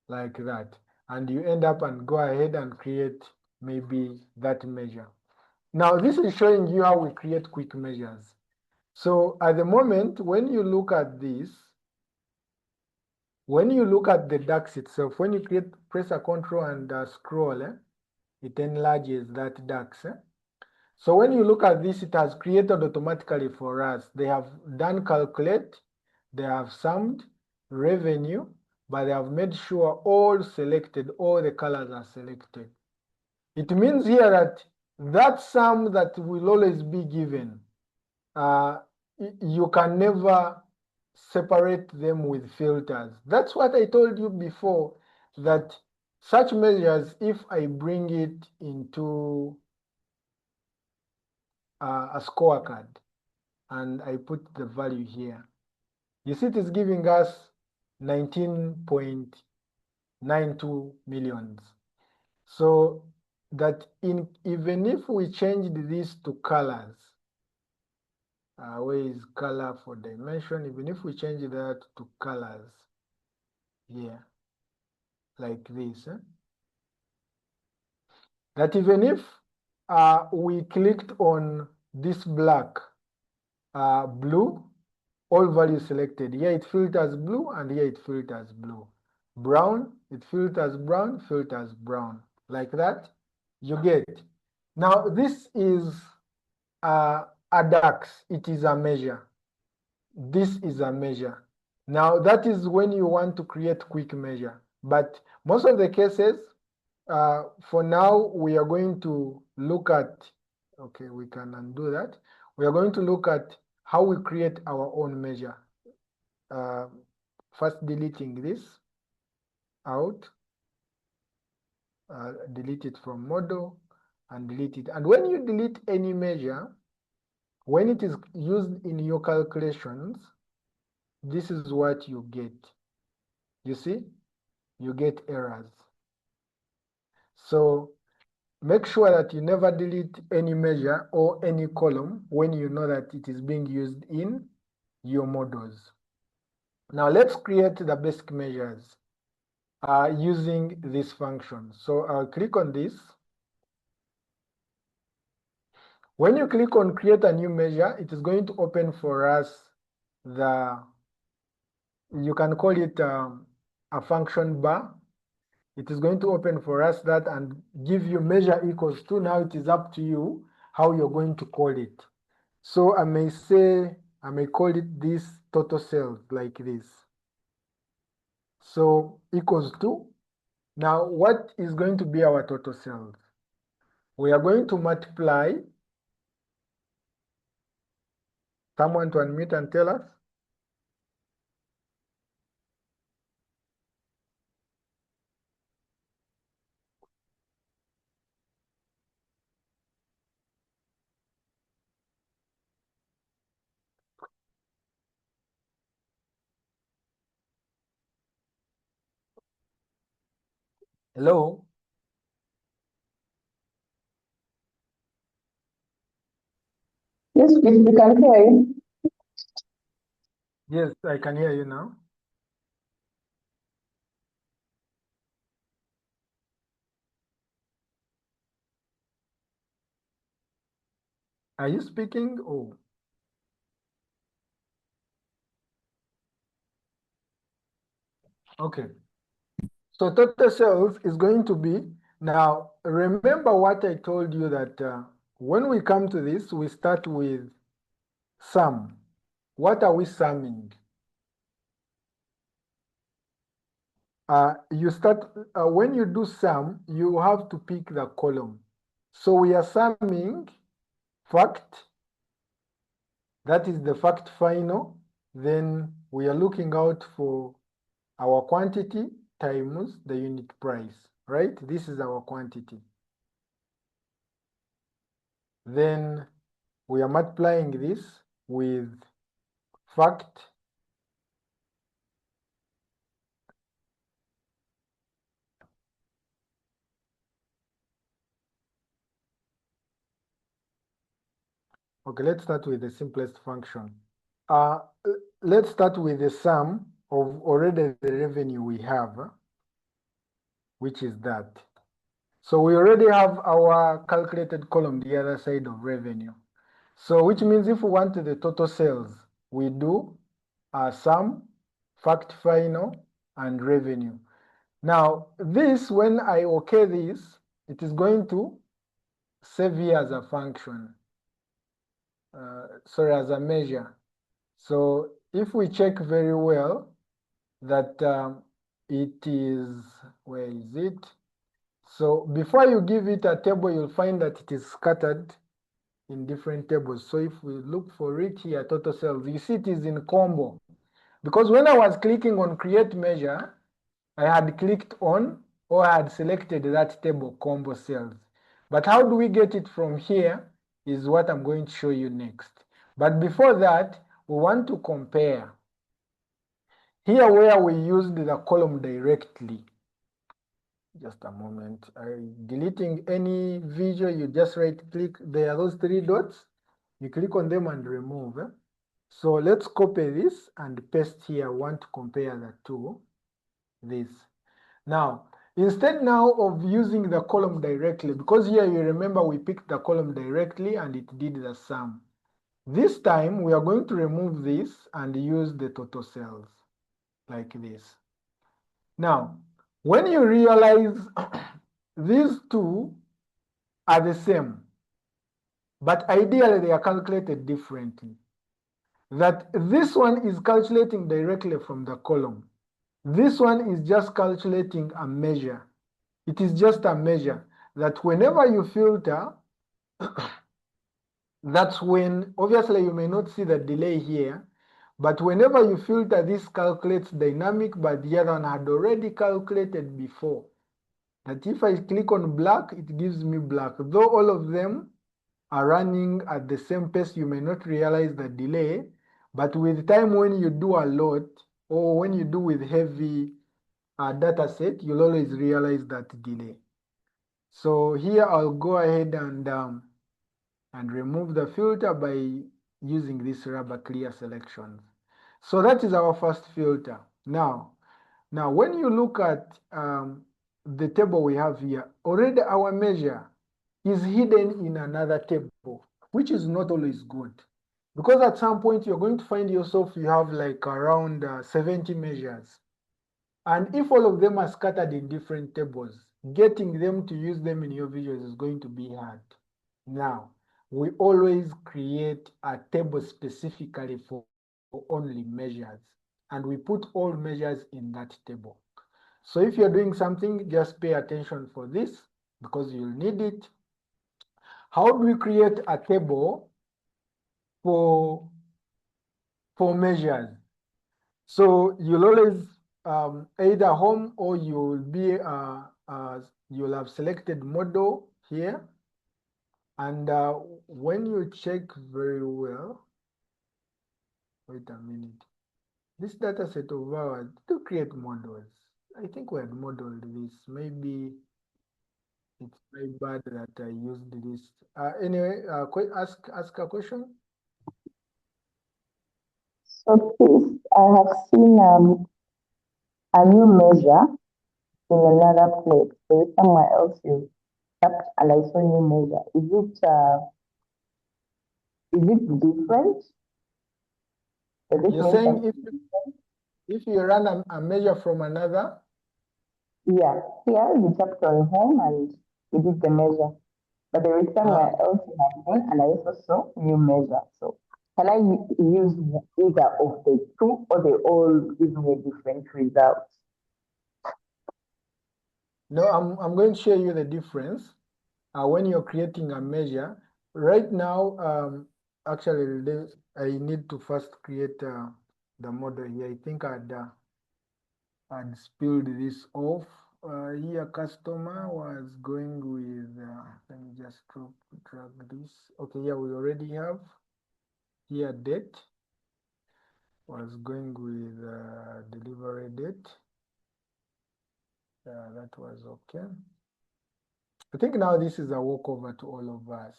Like that. And you end up and go ahead and create maybe that measure. Now, this is showing you how we create quick measures. So at the moment, when you look at this, when you look at the DAX itself, when you press a control and scroll, it enlarges that DAX. So when you look at this, it has created automatically for us. They have done calculate, they have summed revenue, but they have made sure all selected, all the colors are selected. It means here that that sum that will always be given, you can never separate them with filters. That's what I told you before, that such measures, if I bring it into a scorecard and I put the value here, you see it is giving us 19.92 millions. So that even if we changed this to colors, where is color for dimension? Even if we change that to colors here, like this, that even if we clicked on this black, blue, all values selected. Here it filters blue and here it filters blue. Brown, it filters brown, like that. You get. Now this is a DAX, it is a measure. This is a measure. Now that is when you want to create quick measure. But most of the cases, for now, we are going to look at, okay, we can undo that. We are going to look at how we create our own measure. First deleting this out, delete it from model and delete it. And when you delete any measure, when it is used in your calculations, this is what you get. You see, you get errors. So make sure that you never delete any measure or any column when you know that it is being used in your models. Now let's create the basic measures using this function. So I'll click on this. When you click on create a new measure, it is going to open for us you can call it a function bar. It is going to open for us that and give you measure equals to. Now it is up to you how you're going to call it. So I may call it this total sales, like this. So equals to. Now what is going to be our total sales? We are going to multiply. Someone to unmute and tell us. Hello? Yes, please, we can hear you. Yes, I can hear you now. Are you speaking? Oh. Okay. So total sales is going to be, now remember what I told you that when we come to this, we start with sum. What are we summing? You start, when you do sum, you have to pick the column. So we are summing fact, That is the fact final. Then we are looking out for our quantity times the unit price, right? This is our quantity. Then we are multiplying this with fact Okay, let's start with the simplest function. Let's start with the sum of already the revenue we have, which is that. So we already have our calculated column the other side of revenue. So which means if we want the total sales, we do sum, fact final, and revenue. Now this, when I okay this, it is going to save here as a function. Sorry, as a measure. So if we check very well that it is, where is it? So before you give it a table, you'll find that it is scattered in different tables. So if we look for it here, total sales, you see it is in combo. Because when I was clicking on create measure, I had clicked on or I had selected that table combo sales. But how do we get it from here is what I'm going to show you next. But before that, we want to compare. Here where we used the column directly. Just a moment. Deleting any visual, you just right click. There are those three dots. You click on them and remove. So let's copy this and paste here. I want to compare the two. This. Now, instead now of using the column directly, because here you remember we picked the column directly and it did the sum. This time we are going to remove this and use the total sales like this. Now, when you realize these two are the same, but ideally they are calculated differently. That this one is calculating directly from the column. This one is just calculating a measure. It is just a measure that whenever you filter, that's when, obviously you may not see the delay here, but whenever you filter, this calculates dynamic, but the other one had already calculated before. That if I click on black, it gives me black. Though all of them are running at the same pace, you may not realize the delay, but with time when you do a lot, or when you do with heavy data set, you'll always realize that delay. So here I'll go ahead and remove the filter by using this rubber clear selections. So that is our first filter. Now when you look at the table we have here, already our measure is hidden in another table, which is not always good. Because at some point you're going to find yourself, you have like around 70 measures. And if all of them are scattered in different tables, getting them to use them in your videos is going to be hard. Now, we always create a table specifically for only measures, and we put all measures in that table. So if you're doing something, just pay attention for this because you'll need it. How do we create a table for measures? So you'll always either home or you'll be you'll have selected model here. And when you check very well, wait a minute, this data set of ours to create models. I think we had modeled this. Maybe it's very bad that I used this. Anyway, ask a question. So please, I have seen a new measure in another place. So somewhere else you tapped and I saw new measure. Is it different? So this You're means saying that if you run a measure from another, yeah, here you tapped on home and you did the measure. But there is somewhere else you have gone and I also saw new measure. So can I use either of the two or they all give me a different result? no, I'm going to show you the difference when you're creating a measure. Right now, actually, I need to first create the model here. I think I'd spilled this off. Here customer was going with, let me just drag this. Okay, yeah, we already have here date was going with delivery date. That was okay. I think now this is a walkover to all of us.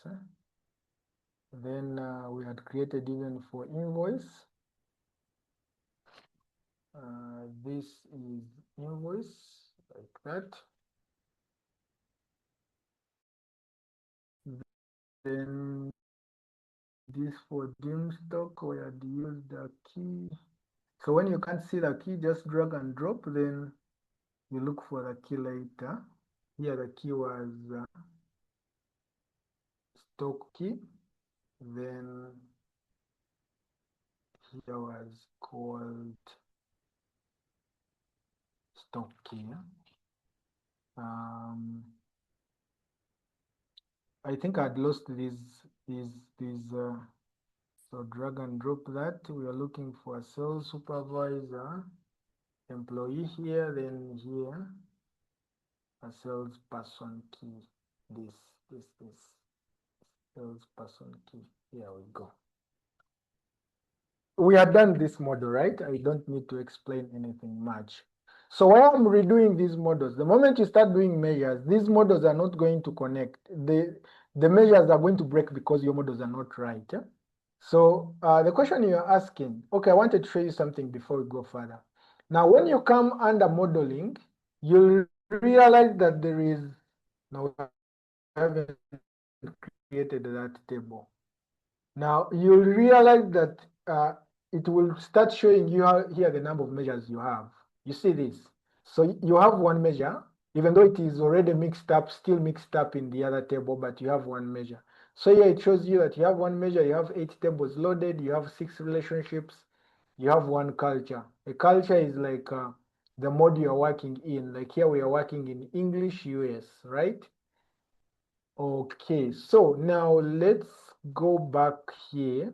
Then we had created even for invoice. This is invoice like that. Then this for dim stock, we had used the key. So when you can't see the key, just drag and drop, then you look for the key later. Here the key was stock key. Then here was called stock key. I think I'd lost these so drag and drop that. We are looking for a sales supervisor, employee here, then here, a salesperson key. This salesperson key. Here we go. We have done this model, right? I don't need to explain anything much. So while I'm redoing these models, the moment you start doing measures, these models are not going to connect. The measures are going to break because your models are not right. Yeah? So the question you're asking, okay, I wanted to show you something before we go further. Now, when you come under modeling, you'll realize that there is, now we haven't created that table. Now, you'll realize that it will start showing you here the number of measures you have. You see this? So you have one measure, even though it is already mixed up, still mixed up in the other table, but you have one measure. So here it shows you that you have one measure, you have 8 tables loaded, you have 6 relationships, you have one culture. A culture is like the mode you are working in. Like here we are working in English US, right? Okay, so now let's go back here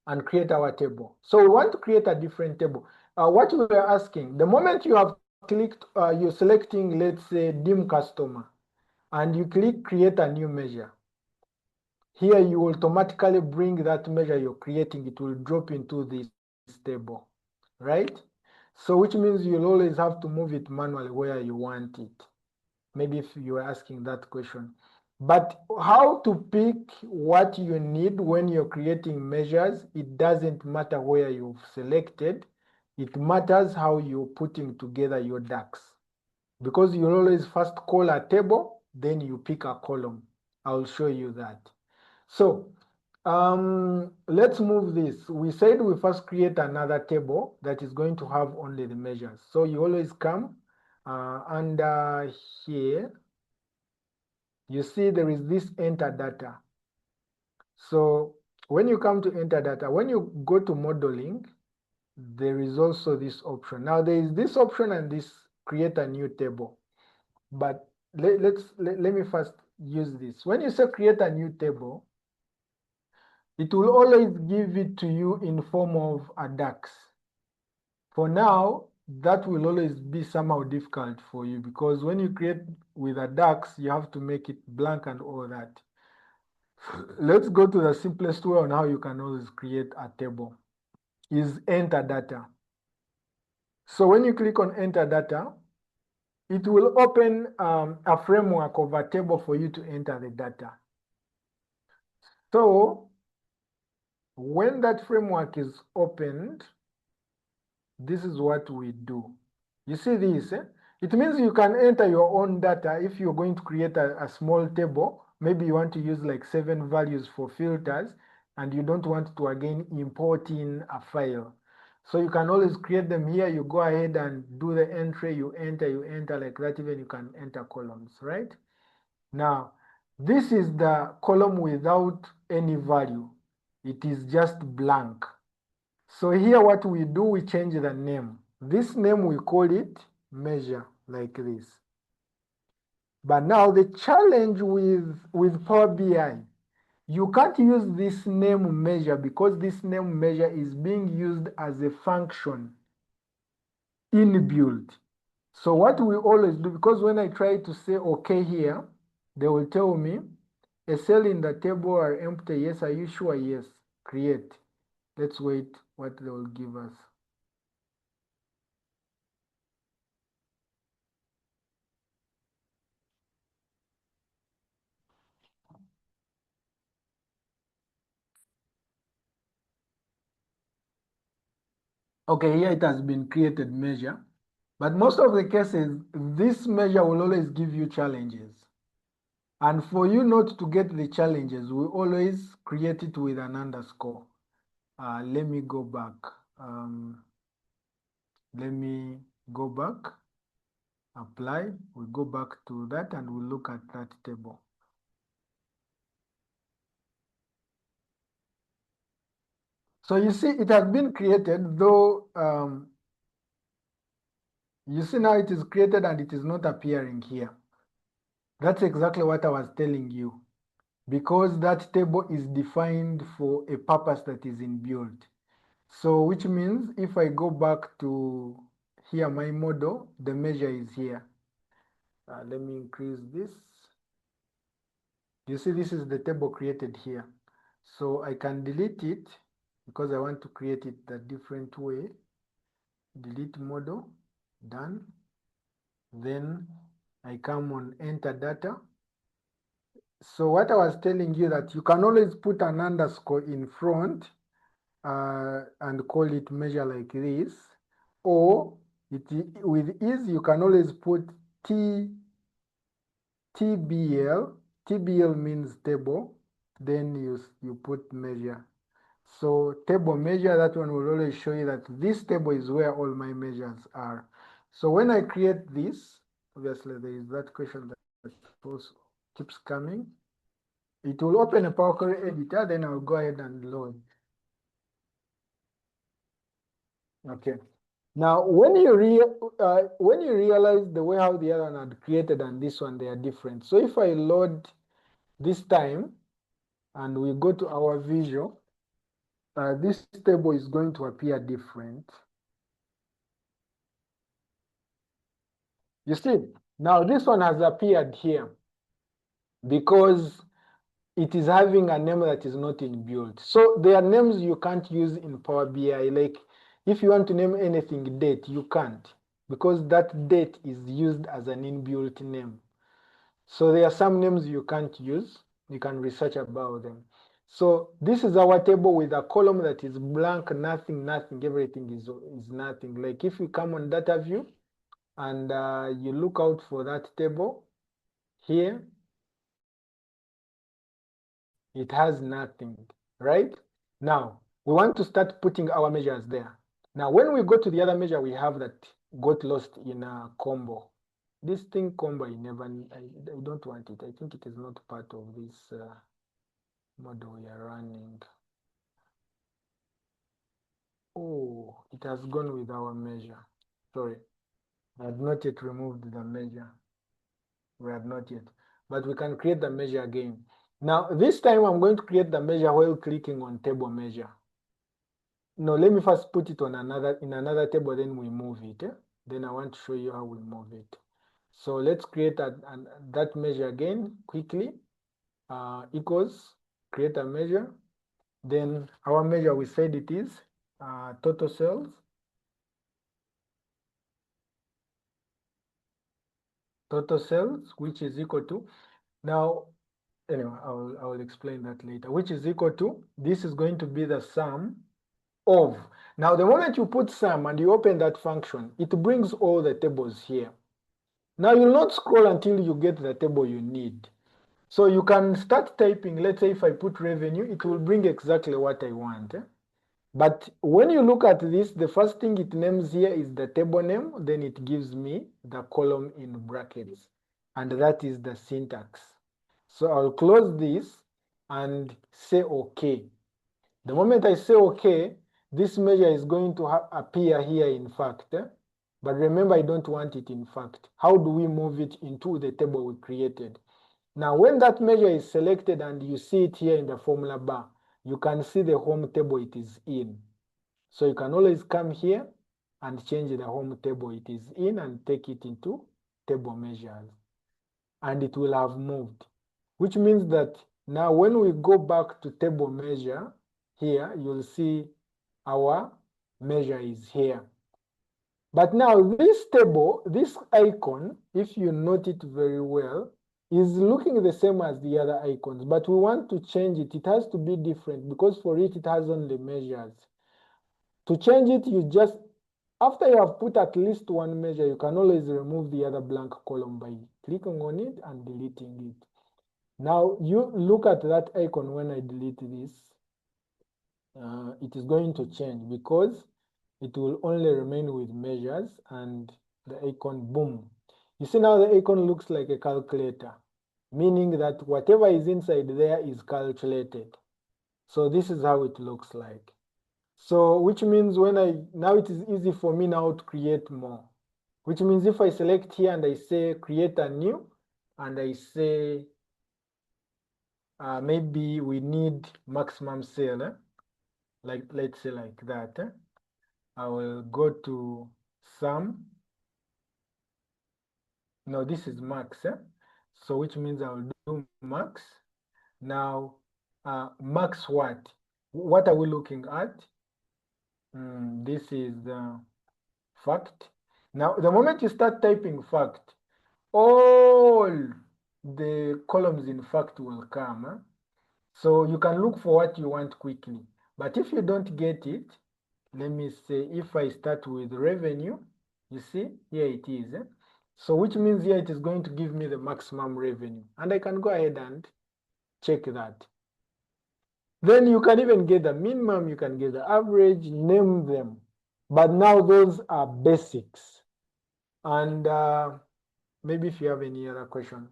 and create our table. So we want to create a different table. What we are asking, the moment you have clicked, you're selecting, let's say, dim customer, and you click create a new measure. Here you automatically bring that measure you're creating, it will drop into this table, right? So which means you'll always have to move it manually where you want it. Maybe if you are asking that question. But how to pick what you need when you're creating measures, it doesn't matter where you've selected. It matters how you're putting together your DAX. Because you always first call a table, then you pick a column. I'll show you that. So let's move this. We said we first create another table that is going to have only the measures. So you always come under here. You see there is this enter data. So when you come to enter data, when you go to modeling, there is also this option. Now there is this option and this create a new table. But let me first use this. When you say create a new table, it will always give it to you in form of a DAX. For now, that will always be somehow difficult for you because when you create with a DAX, you have to make it blank and all that. Let's go to the simplest way on how you can always create a table is enter data. So when you click on enter data, it will open a framework of a table for you to enter the data. So when that framework is opened, this is what we do. You see this? It means you can enter your own data if you're going to create a small table. Maybe you want to use like 7 values for filters and you don't want to again import in a file. So you can always create them here. You go ahead and do the entry, you enter like that. Even you can enter columns, right? Now, this is the column without any value. It is just blank. So here what we do, we change the name. This name we call it measure like this. But now the challenge with Power BI, you can't use this name measure because this name measure is being used as a function inbuilt. So what we always do, because when I try to say okay here, they will tell me a cell in the table are empty. Yes, are you sure? Yes, create. Let's wait what they will give us. Okay, here it has been created measure, but most of the cases, this measure will always give you challenges. And for you not to get the challenges, we always create it with an underscore. Let me go back. Let me go back, apply. We go back to that and we look at that table. So you see, it has been created, though you see now it is created and it is not appearing here. That's exactly what I was telling you, because that table is defined for a purpose that is inbuilt. So which means if I go back to here, my model, the measure is here. Let me increase this. You see, this is the table created here. So I can delete it because I want to create it a different way. Delete model, done. Then I come on enter data. So what I was telling you that you can always put an underscore in front and call it measure like this, or with ease you can always put TBL. TBL means table, then you put measure. So table measure, that one will always show you that this table is where all my measures are. So when I create this, obviously there is that question that also keeps coming. It will open a Power Query editor, then I'll go ahead and load. Okay. Now, when you realize the way how the other one had created and this one, they are different. So if I load this time and we go to our visual, this table is going to appear different. You see, now this one has appeared here because it is having a name that is not inbuilt. So there are names you can't use in Power BI. Like if you want to name anything date, you can't, because that date is used as an inbuilt name. So there are some names you can't use. You can research about them. So this is our table with a column that is blank, nothing, everything is nothing. Like if you come on data view and you look out for that table here, it has nothing, right? Now, we want to start putting our measures there. Now, when we go to the other measure, we have that got lost in a combo. This thing combo, I don't want it. I think it is not part of this model we are running. Oh, it has gone with our measure. Sorry, I had not yet removed the measure. We have not yet, but we can create the measure again. Now, this time I'm going to create the measure while clicking on table measure. No, let me first put it on another table, then we move it. Then I want to show you how we move it. So let's create that measure again quickly. Equals, create a measure. Then our measure, we said it is total sales. Total sales, which is equal to, now, anyway, I will explain that later, which is equal to, this is going to be the sum of. Now, the moment you put sum and you open that function, it brings all the tables here. Now, you'll not scroll until you get the table you need. So you can start typing. Let's say if I put revenue, it will bring exactly what I want. But when you look at this, the first thing it names here is the table name. Then it gives me the column in brackets. And that is the syntax. So I'll close this and say OK. The moment I say OK, this measure is going to appear here in fact. But remember, I don't want it in fact. How do we move it into the table we created? Now, when that measure is selected and you see it here in the formula bar, you can see the home table it is in. So you can always come here and change the home table it is in and take it into table measures. And it will have moved, which means that now when we go back to table measure here, you'll see our measure is here. But now this table, this icon, if you note it very well, is looking the same as the other icons, but we want to change it. It has to be different because for it has only measures. To change it, you just, after you have put at least one measure, you can always remove the other blank column by clicking on it and deleting it. Now you look at that icon when I delete this, it is going to change because it will only remain with measures and the icon, boom. You see now the icon looks like a calculator, meaning that whatever is inside there is calculated. So this is how it looks like. So which means now it is easy for me now to create more. Which means if I select here and I say create a new, and I say maybe we need maximum sale, like let's say like that. I will go to sum. No, this is max. So which means I will do max. Now, max what? What are we looking at? This is fact. Now, the moment you start typing fact, all the columns in fact will come. So you can look for what you want quickly. But if you don't get it, let me say if I start with revenue, you see, here it is. So which means here it is going to give me the maximum revenue. And I can go ahead and check that. Then you can even get the minimum, you can get the average, name them. But now those are basics. And maybe if you have any other question.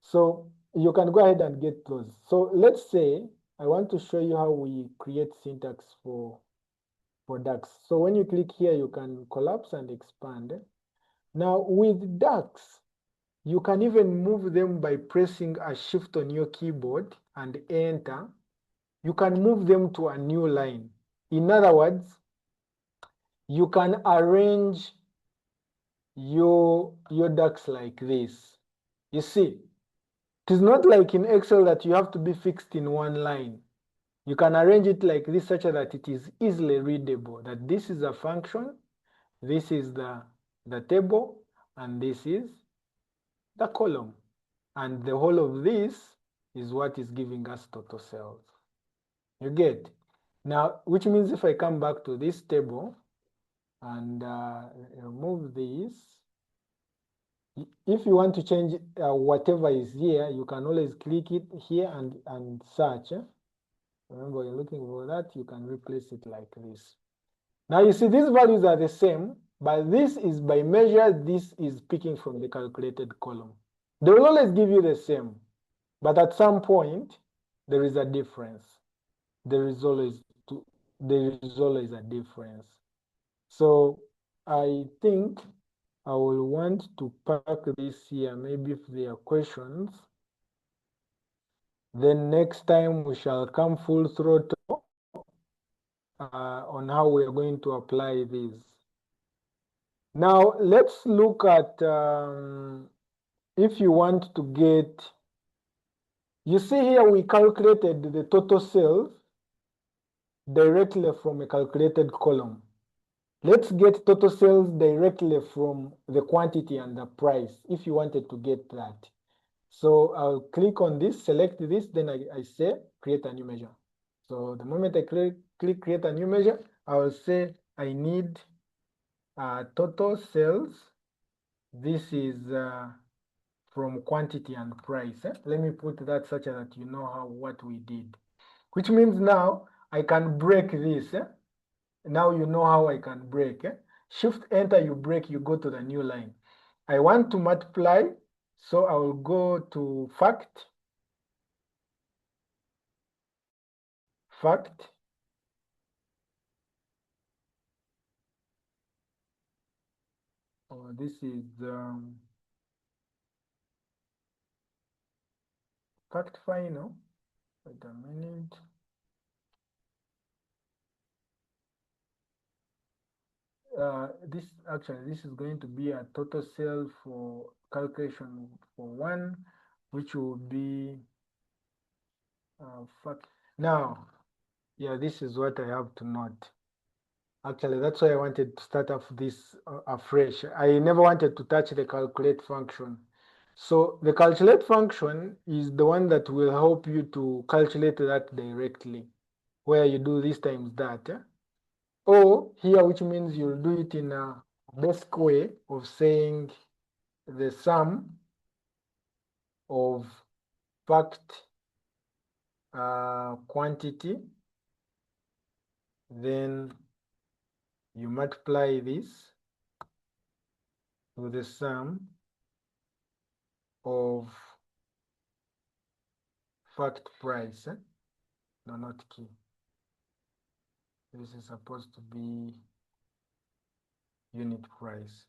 So you can go ahead and get those. So let's say I want to show you how we create syntax for DAX. So when you click here, you can collapse and expand. Now with DAX, you can even move them by pressing a shift on your keyboard and enter. You can move them to a new line. In other words, you can arrange your DAX like this. You see, it is not like in Excel that you have to be fixed in one line. You can arrange it like this such that it is easily readable, that this is a function, this is the table, and this is the column. And the whole of this is what is giving us total sales. You get? Now, which means if I come back to this table and remove this, if you want to change whatever is here, you can always click it here and search. Remember, you're looking for that, you can replace it like this. Now you see these values are the same, but this is by measure, this is picking from the calculated column. They will always give you the same, but at some point, there is a difference. There is always a difference. So I think I will want to pack this here. Maybe if there are questions, then next time we shall come full throttle on how we are going to apply this. Now let's look at if you want to get, you see here we calculated the total sales directly from a calculated column. Let's get total sales directly from the quantity and the price if you wanted to get that. So I'll click on this, select this, then I say create a new measure. So the moment I click create a new measure, I will say I need total sales. This is from quantity and price. Let me put that such that you know what we did. Which means now I can break this. Now you know how I can break. Shift enter, you break, you go to the new line. I want to multiply, so I will go to fact. Oh, this is fact final. Wait a minute. This is going to be a total sale for calculation for 1, which will be fact. Now, yeah, this is what I have to note. Actually, that's why I wanted to start off this afresh. I never wanted to touch the calculate function. So the calculate function is the one that will help you to calculate that directly, where you do this times that. Or here, which means you'll do it in a basic way of saying the sum of fact quantity, then you multiply this with the sum of fact price. No, not key. This is supposed to be unit price,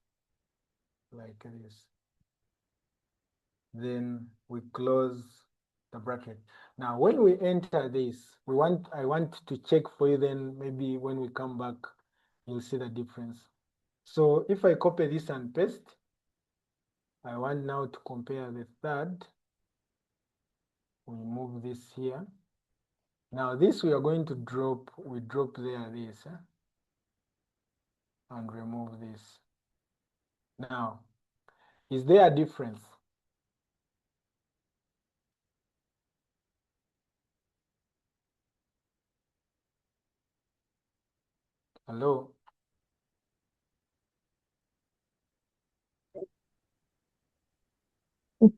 like this. Then we close the bracket. Now, when we enter this, I want to check for you, then maybe when we come back, you'll see the difference. So if I copy this and paste, I want now to compare the third. We move this here. Now this we are going to drop, we drop there this, and remove this. Now, is there a difference? Hello?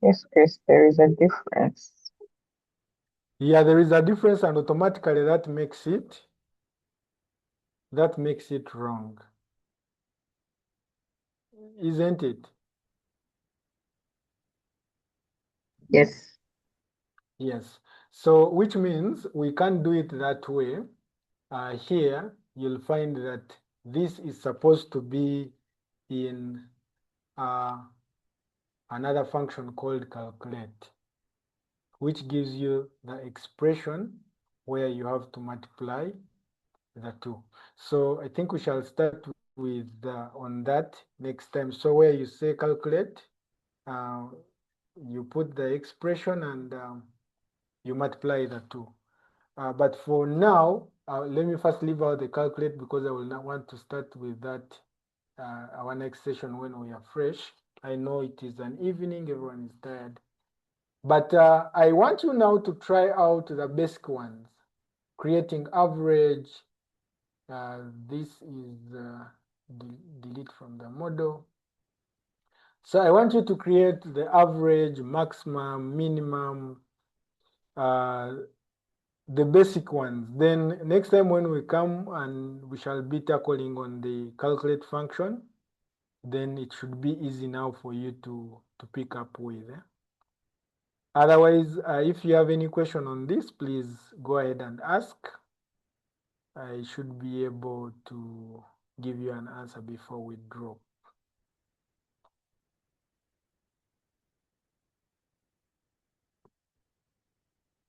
Yes, Chris, there is a difference. Yeah, there is a difference, and automatically that makes it wrong. Isn't it? Yes. Yes. So which means we can't do it that way. Here you'll find that this is supposed to be in another function called calculate, which gives you the expression where you have to multiply the two. So I think we shall start with on that next time. So where you say calculate, you put the expression and you multiply the two. But for now, let me first leave out the calculate because I will not want to start with that our next session when we are fresh. I know it is an evening, everyone is tired. But I want you now to try out the basic ones, creating average. This is delete from the model. So I want you to create the average, maximum, minimum, the basic ones. Then next time when we come and we shall be tackling on the calculate function, then it should be easy now for you to pick up with. Otherwise, if you have any question on this, please go ahead and ask. I should be able to give you an answer before we drop.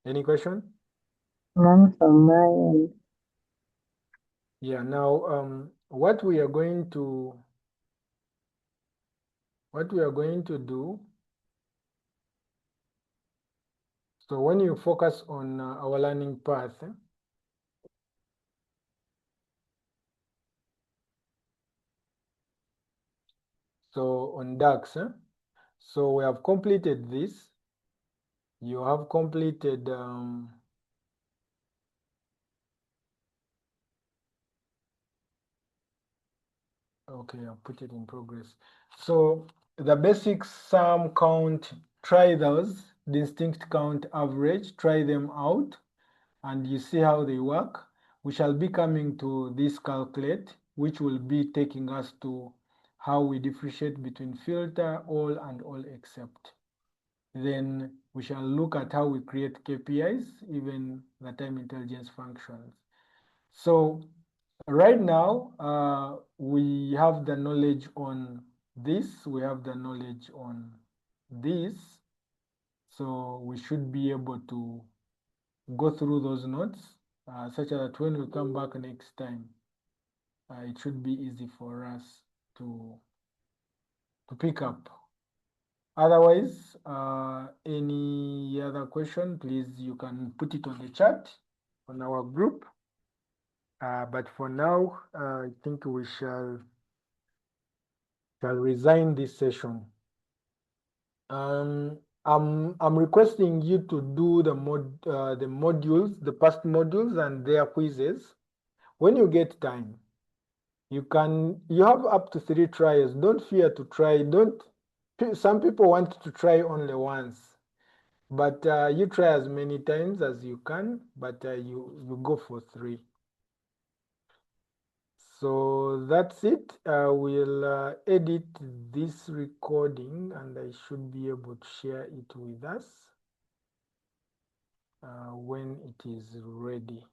Any question? None from my end. Yeah, now what we are going to do, so when you focus on our learning path, so on DAX, so we have completed this. You have completed okay, I'll put it in progress. So the basic sum, count, try those, distinct count, average, try them out, and you see how they work. We shall be coming to this calculate, which will be taking us to how we differentiate between filter, all, and all except. Then we shall look at how we create KPIs, even the time intelligence functions. So right now, we have the knowledge on this, we have the knowledge on this. So we should be able to go through those notes such that when we come back next time, it should be easy for us to pick up. Otherwise, any other question, please, you can put it on the chat on our group. But for now, I think we shall resign this session. I'm requesting you to do the modules, the past modules and their quizzes. When you get time, you have up to 3 tries. Don't fear to try. Some people want to try only once, but you try as many times as you can, but you go for 3. So that's it. I will edit this recording and I should be able to share it with us when it is ready.